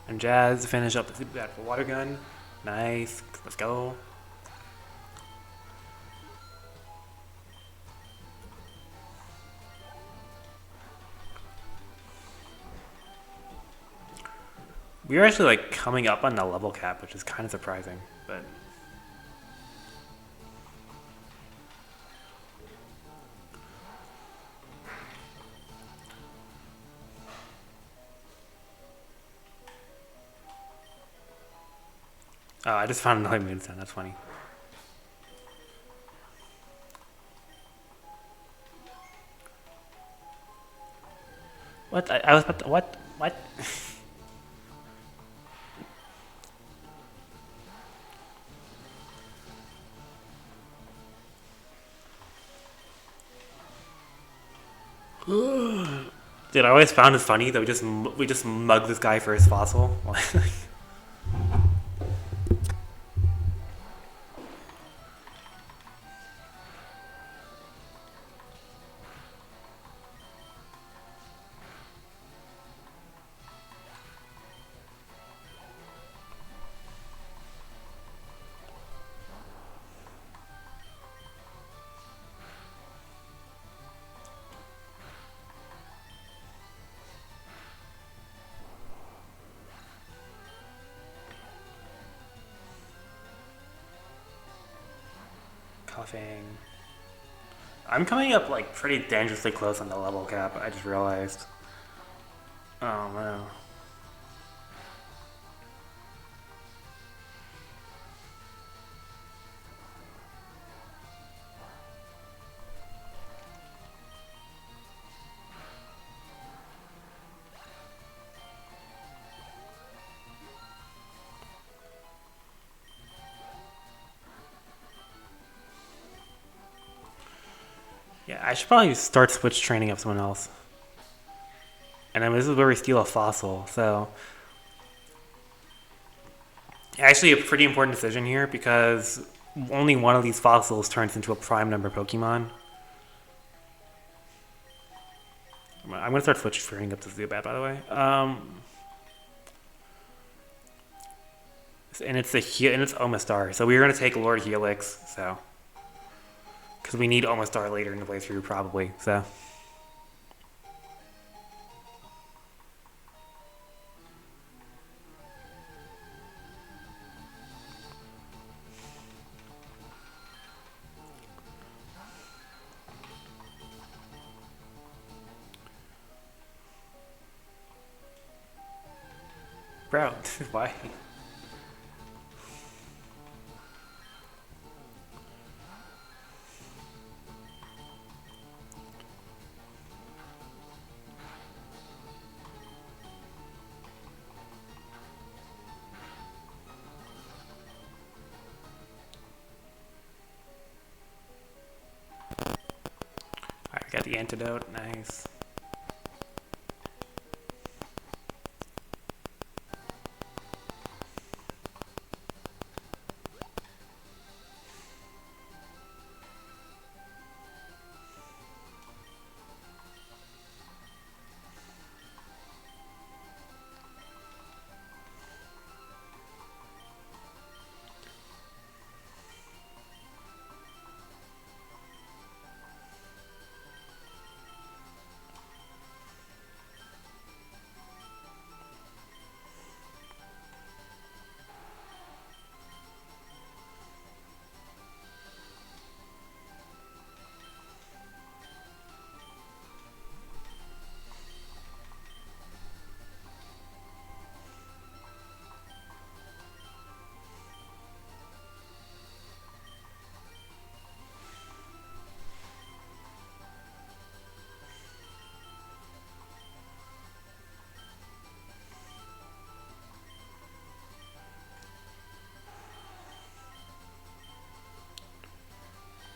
And Jazz finish up the super bad for water gun. Nice. Let's go. We're actually like coming up on the level cap, which is kind of surprising, but oh, I just found another moonstone. That's funny. What? I was about to, what? What? Dude, I always found it funny that we just mug this guy for his fossil. Coughing. I'm coming up like pretty dangerously close on the level cap. I just realized. Oh no. Yeah, I should probably start switch training up someone else. And then this is where we steal a fossil, so actually a pretty important decision here because only one of these fossils turns into a prime number Pokemon. I'm gonna start switch training up to Zubat, by the way. And it's Omastar, so we're gonna take Lord Helix, so because we need Omastar later in the playthrough, probably. So. Bro, why? Got the antidote, nice.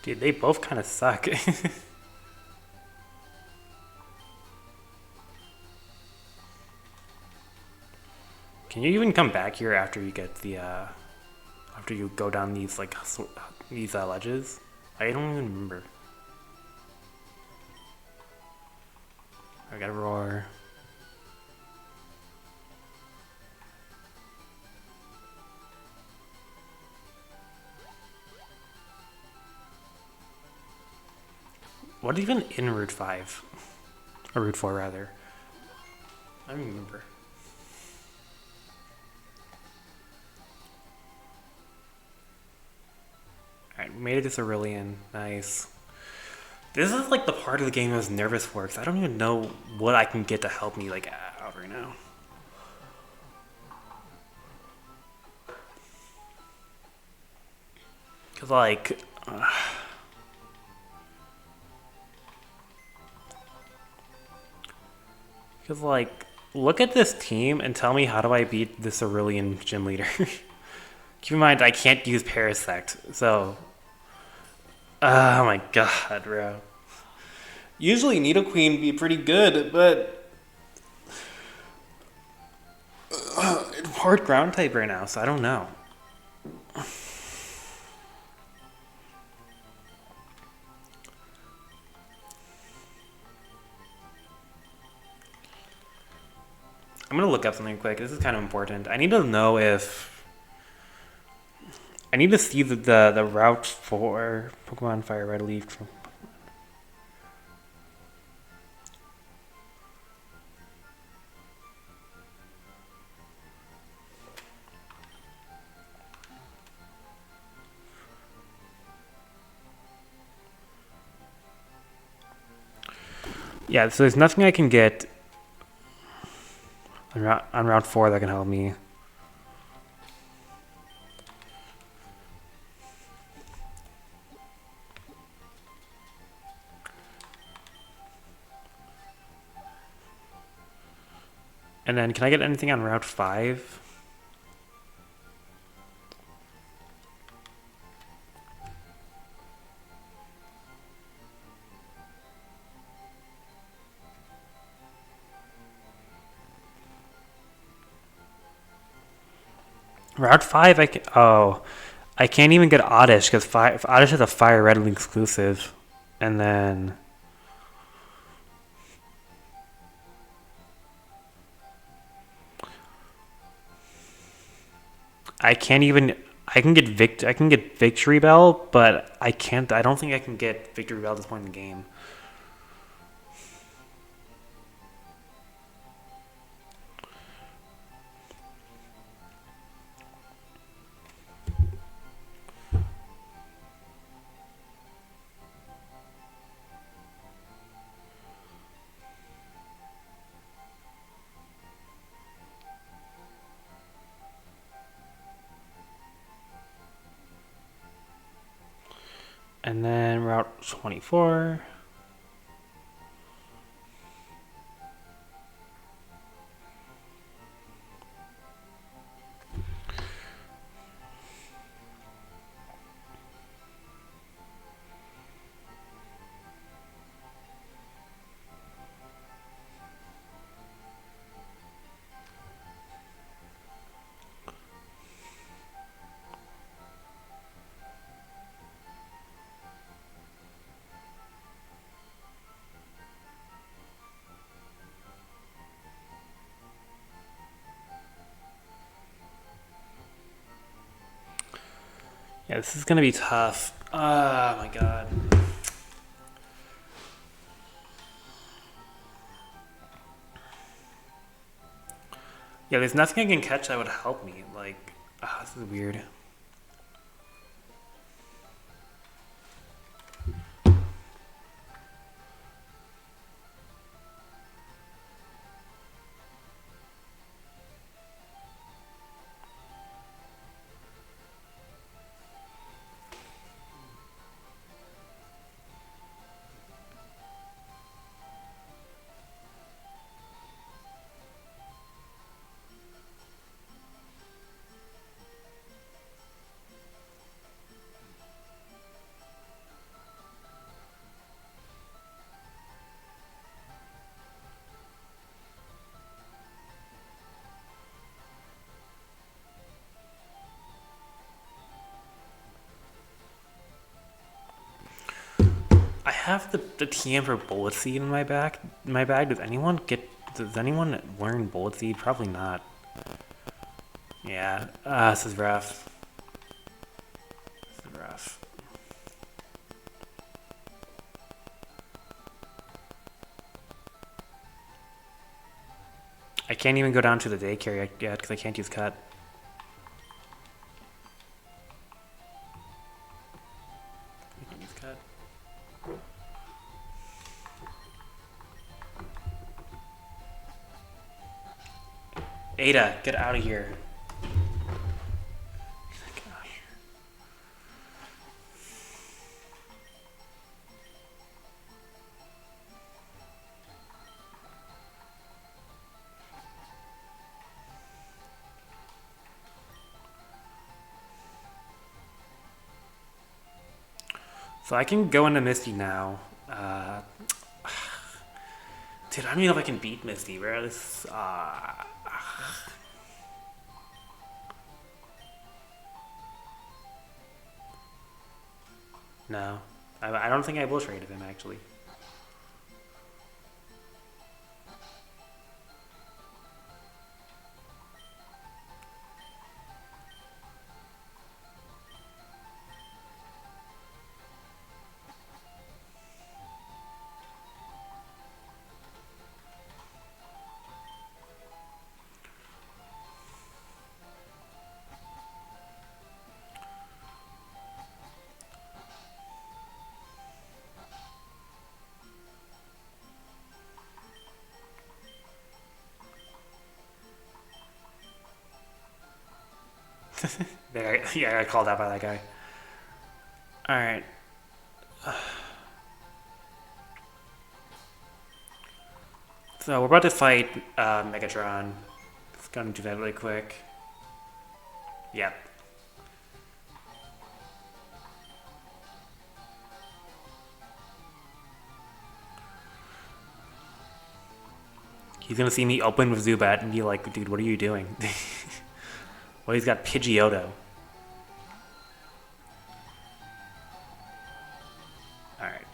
Dude, they both kind of suck. Can you even come back here after you get the after you go down these like these ledges? I don't even remember. I gotta roar. What even in Route 5? Or Route 4 rather. I don't even remember. Alright, we made it to Cerulean. Nice. This is like the part of the game I was nervous for because I don't even know what I can get to help me like out right now. Cause like look at this team and tell me how do I beat the Cerulean gym leader. Keep in mind I can't use Parasect, so oh my god, bro. Usually Nidoqueen be pretty good, but it's hard ground type right now, so I don't know. I'm gonna look up something quick. This is kind of important. I need to know if I need to see the route for Pokemon Fire Red Leaf. Yeah, so there's nothing I can get on Route 4 that can help me. And then can I get anything on Route 5? Route 5, I can't even get Oddish because Oddish is a Fire Red League exclusive. And then I can't even I can get Victory Bell, but I don't think I can get Victory Bell at this point in the game. And then Route 24. Yeah, this is gonna be tough. Oh my god. Yeah, there's nothing I can catch that would help me. Like, this is weird. I have the TM for Bullet Seed in my bag. Does anyone learn Bullet Seed? Probably not. Yeah. This is rough. This is rough. I can't even go down to the daycare yet because I can't use cut. I can't use cut. Ada, get out of here. Get out of here. So I can go into Misty now. Dude, I don't even know if I can beat Misty, bro. This. No. I don't think I will trade him, actually. Yeah, I got called out by that guy. Alright. So we're about to fight Megatron. It's gonna do that really quick. Yep. He's gonna see me open with Zubat and be like, dude, what are you doing? Well, he's got Pidgeotto. Alright.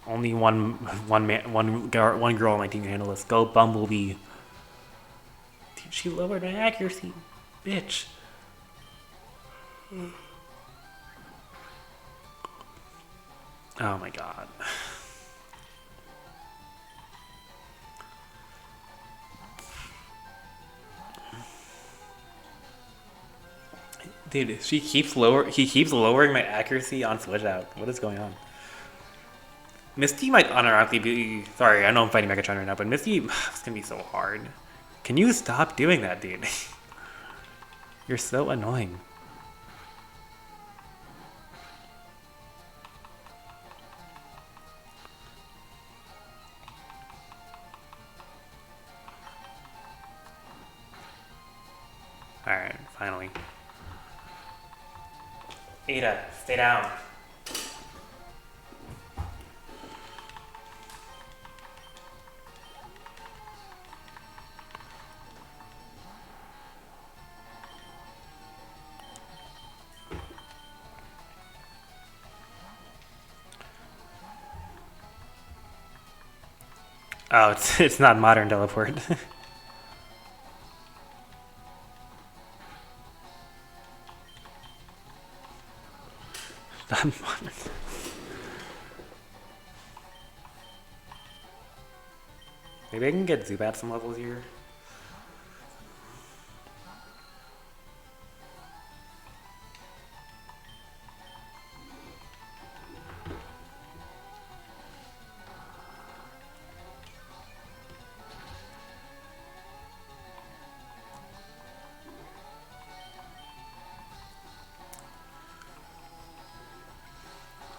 Only one girl on my team can handle this. Go Bumblebee. Dude, she lowered my accuracy. Bitch. Oh my god. Dude, he keeps lowering my accuracy on switch out. What is going on? Misty might unironically be... Sorry, I know I'm fighting Megatron right now, but Misty... It's gonna be so hard. Can you stop doing that, dude? You're so annoying. Alright, finally. Ada, stay down. Oh, it's not modern teleport. Maybe I can get Zubat some levels here.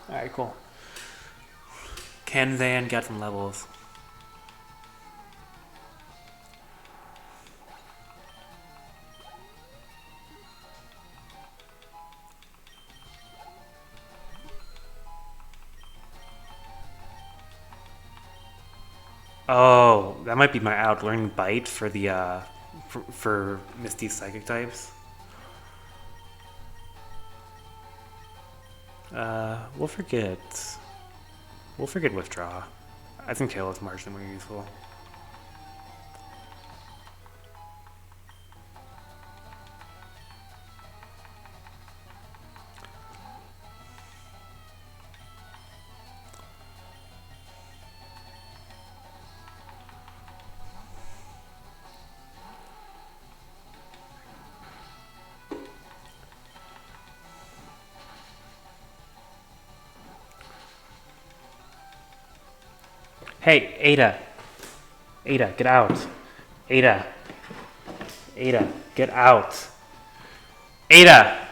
Alright, cool. Can Zan get some levels? Oh, that might be my outlearning bite for the for Misty Psychic types. We'll forget. We'll forget Withdraw. I think Tail is marginally more useful. Hey, Ada. Ada, get out. Ada. Ada, get out. Ada!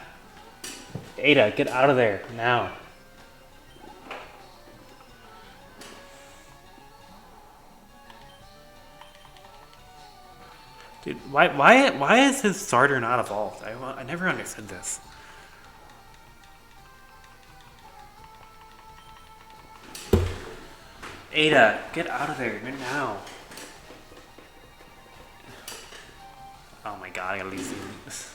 Ada, get out of there, now. Dude, why is his starter not evolved? I never understood this. Ada, get out of there now. Oh my god, I gotta lose this.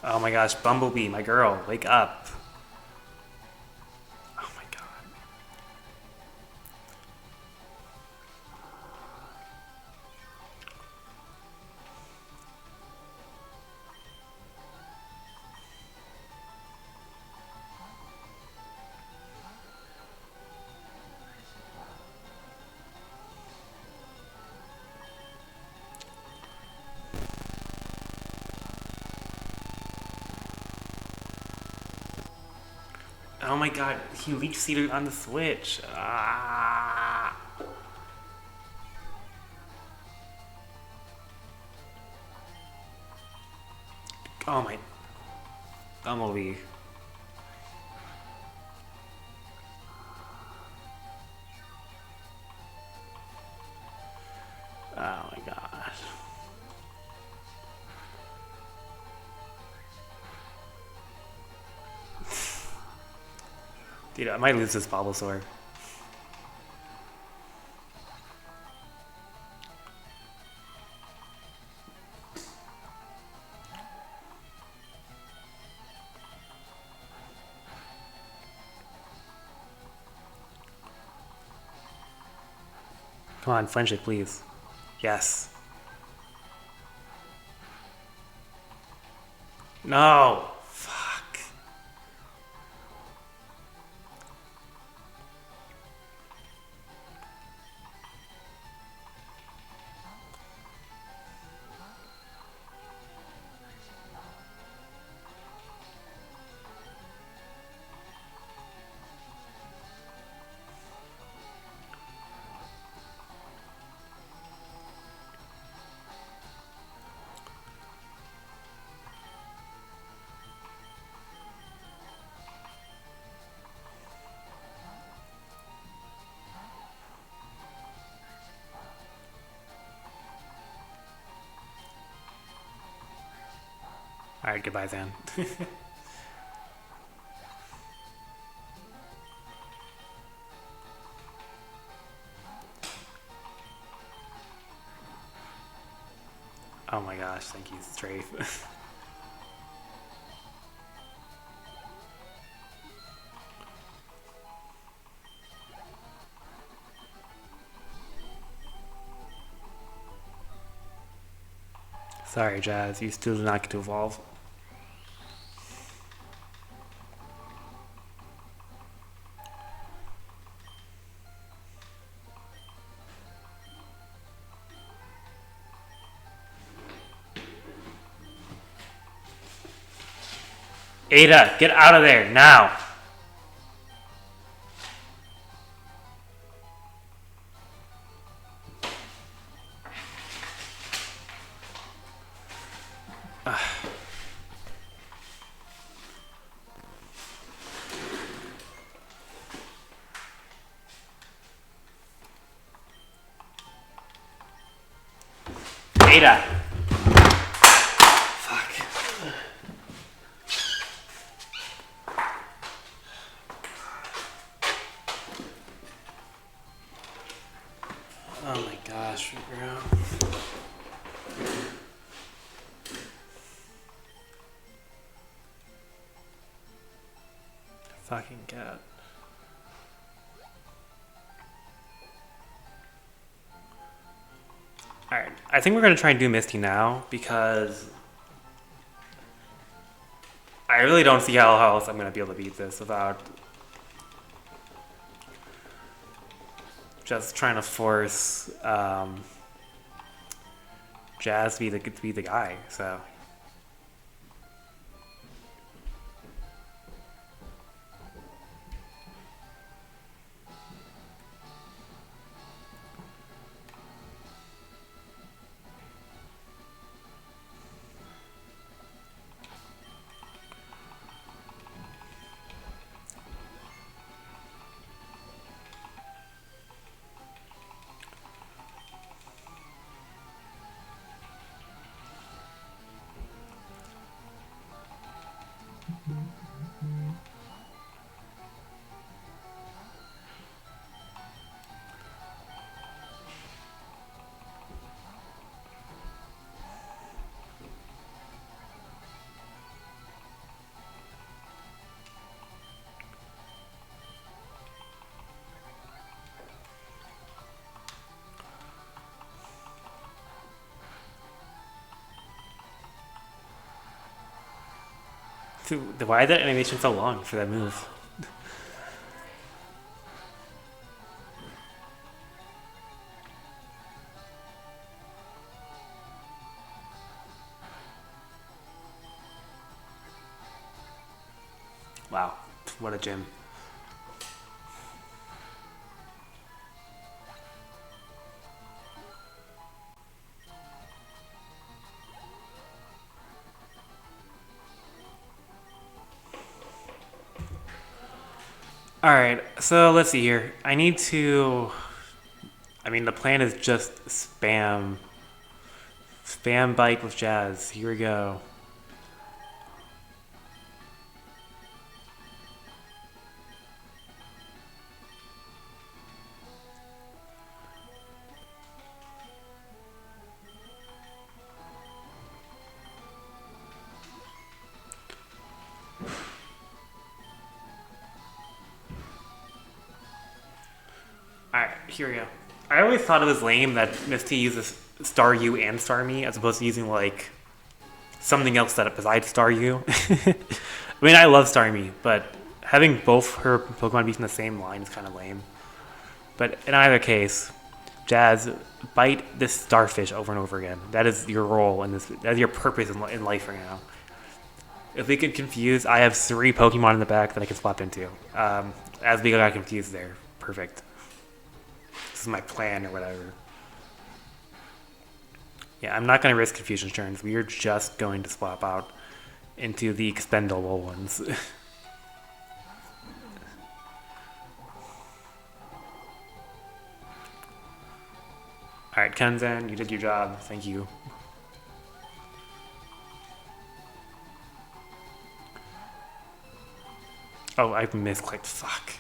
Oh my gosh, Bumblebee, my girl, wake up. Oh my god. Oh my god, he leech seeded on the Switch. Ah. Oh my. Bumblebee. Oh my god. Dude, I might lose this Bulbasaur. Come on, flinch it, please. Yes. No! Fuck. Alright, goodbye, Zan. Oh my gosh, thank you, Strafe. Sorry, Jazz, you still do not get to evolve. Ada, get out of there, now! Ada! Fuck. Oh my gosh, bro. Fucking cat. Alright, I think we're gonna try and do Misty now because I really don't see how else I'm gonna be able to beat this without just trying to force Jazz to be the guy. So why is that animation so long for that move? Wow, what a gym. Alright, so let's see here. I need to... I mean, the plan is just spam bite with Jazz. Here we go. Alright, here we go. I always thought it was lame that Misty uses Star U and Star Me as opposed to using, like, something else that besides Star U. I mean, I love Star Me, but having both her Pokemon be in the same line is kind of lame. But in either case, Jazz, bite this starfish over and over again. That is your role in this. That's your purpose in life right now. If we get confused, I have 3 Pokemon in the back that I can swap into. As we got confused there. Perfect. This is my plan or whatever. Yeah, I'm not going to risk confusion turns. We are just going to swap out into the expendable ones. Alright, Kenzan, you did your job. Thank you. Oh, I misclicked. Fuck.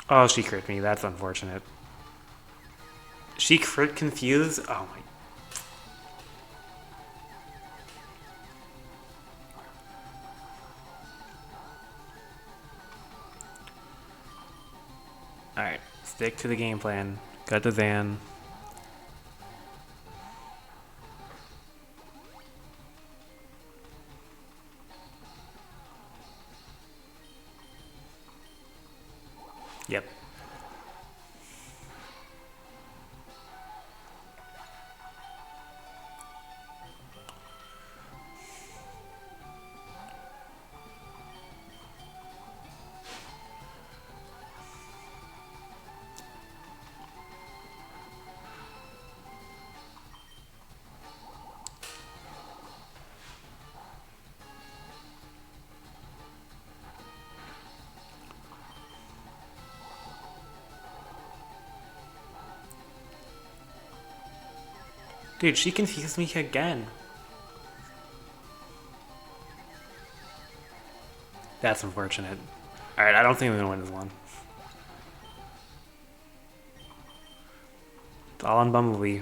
Oh, she crit me. That's unfortunate. She crit confused? Oh my. Alright. Stick to the game plan. Got the Zan. Yep. Dude, she confused me again. That's unfortunate. Alright, I don't think I'm gonna win this one. It's all on Bumblebee.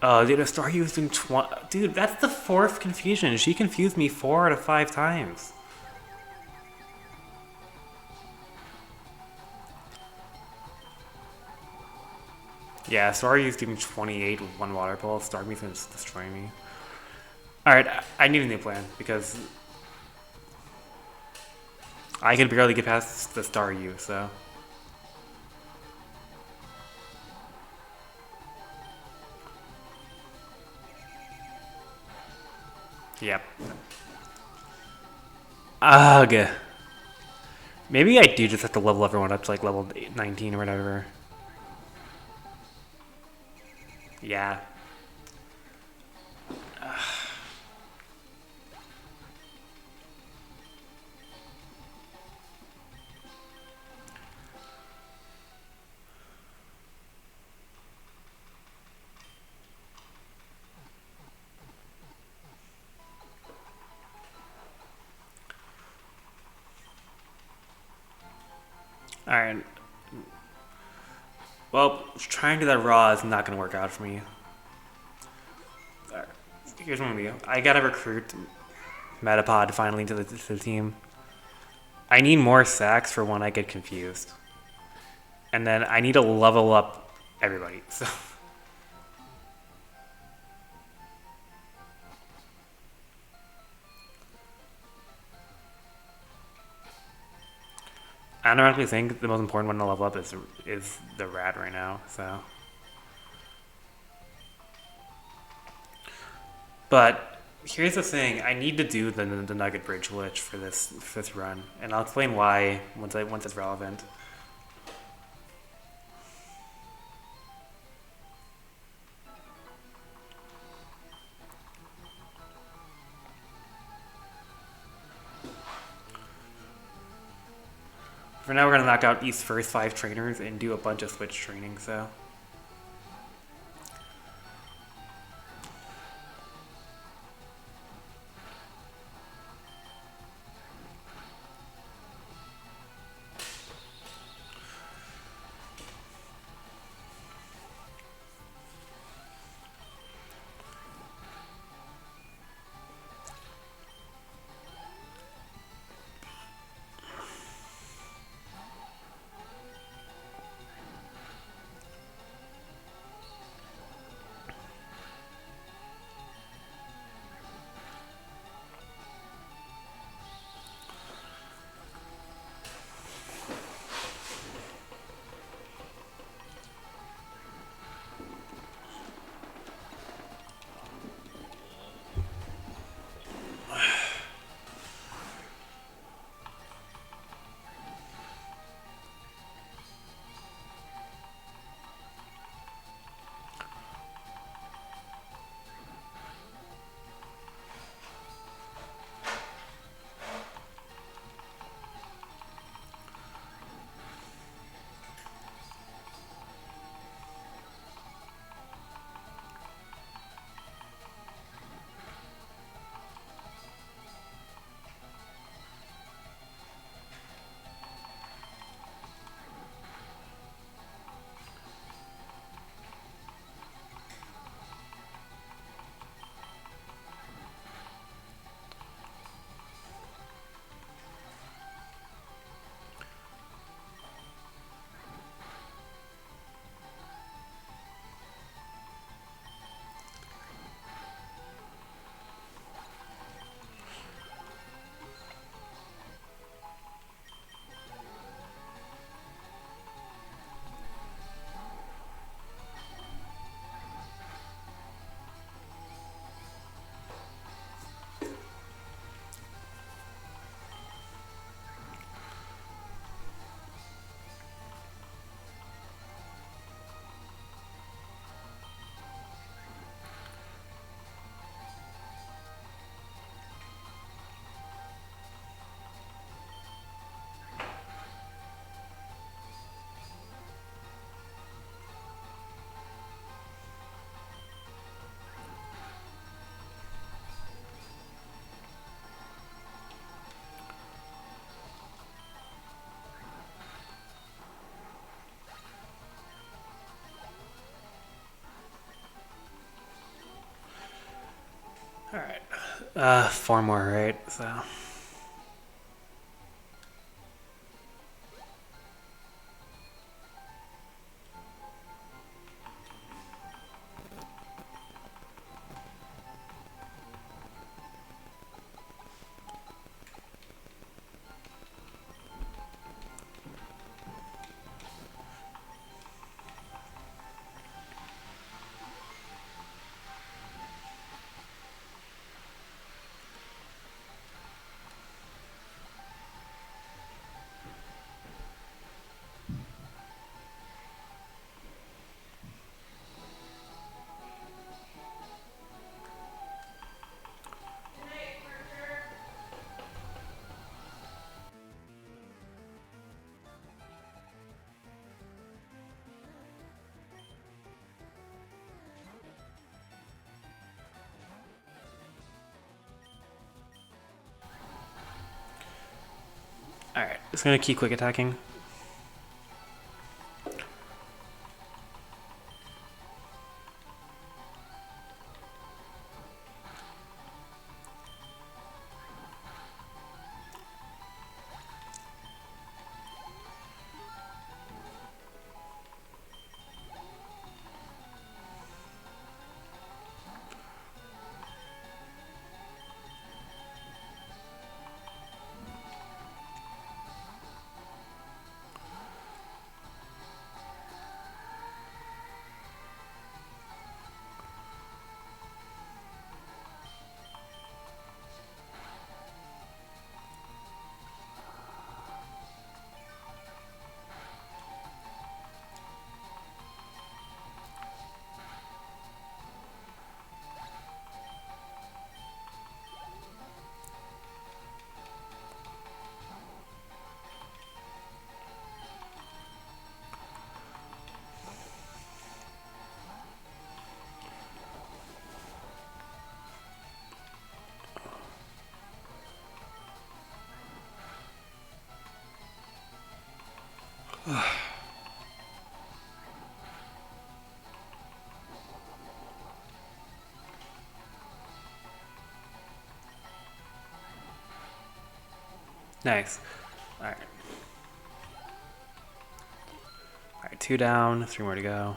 Oh, dude, a star used in 20. Dude, that's the fourth confusion. She confused me 4 out of 5 times. Yeah, Star used even 28 with 1 water pulse. Star Me's gonna destroy me. Alright, I need a new plan because I can barely get past the Star U, so. Yep. Ugh. Maybe I do just have to level everyone up to like level 19 or whatever. Yeah. Alright. Well, trying to do that raw is not going to work out for me. Right. Here's what I'm going to do. I got to recruit Metapod finally to the team. I need more sacks for when I get confused. And then I need to level up everybody. So. I don't actually think the most important one to level up is the rat right now, so. But here's the thing: I need to do the Nugget Bridge glitch for this run, and I'll explain why once it's relevant. For now, we're gonna knock out these first 5 trainers and do a bunch of switch training. So. 4 more, right? So. Alright, just gonna keep quick attacking. Nice. Alright. Alright, 2 down, 3 more to go.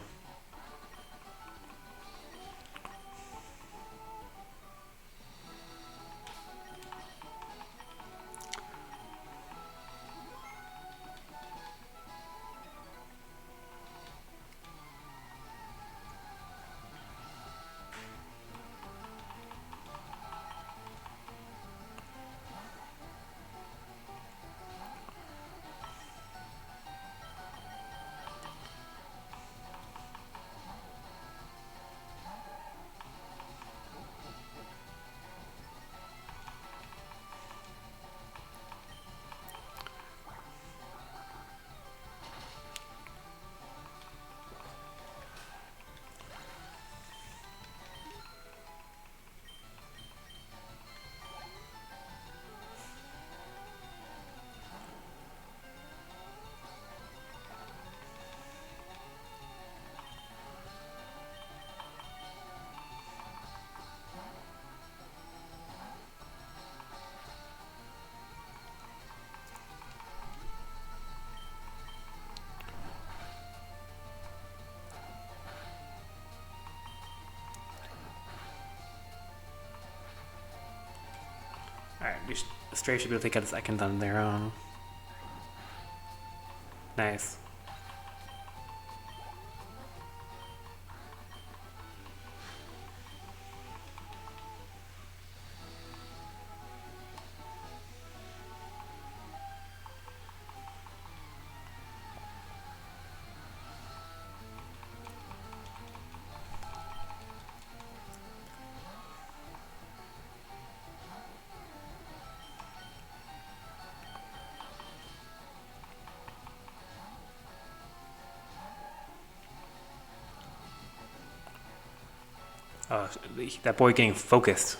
Alright, Stray should be able to take out a second on their own. Nice. That boy getting focused.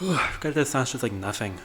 I forgot that sounds just like nothing.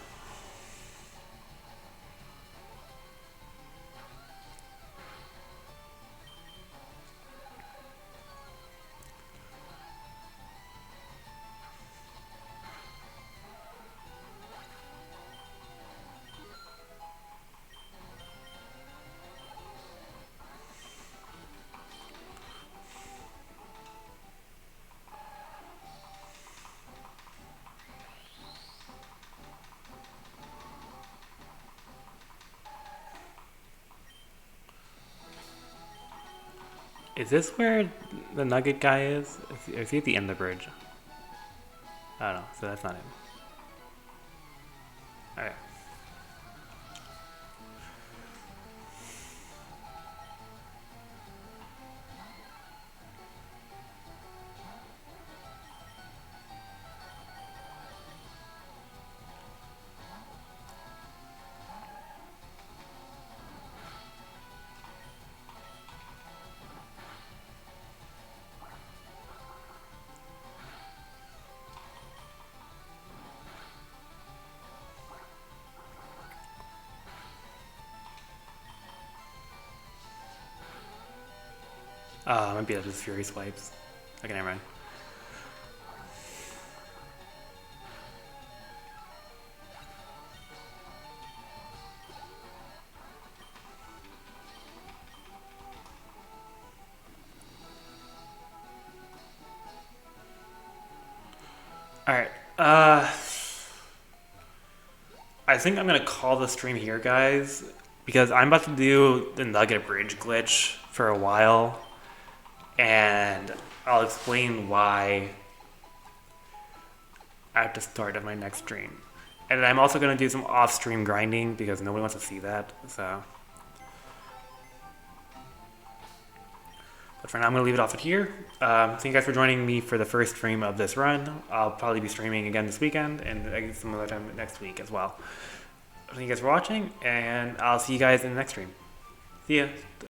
Is this where the nugget guy is? Is he at the end of the bridge? I don't know, so that's not him. Alright. Maybe that's just Fury swipes. Okay, never mind. Alright, I think I'm gonna call the stream here, guys, because I'm about to do the nugget bridge glitch for a while, and I'll explain why at the start of my next stream. And I'm also gonna do some off-stream grinding because nobody wants to see that, so. But for now, I'm going to leave it off at here. Thank you guys for joining me for the first stream of this run. I'll probably be streaming again this weekend and some other time next week as well. Thank you guys for watching, and I'll see you guys in the next stream. See ya.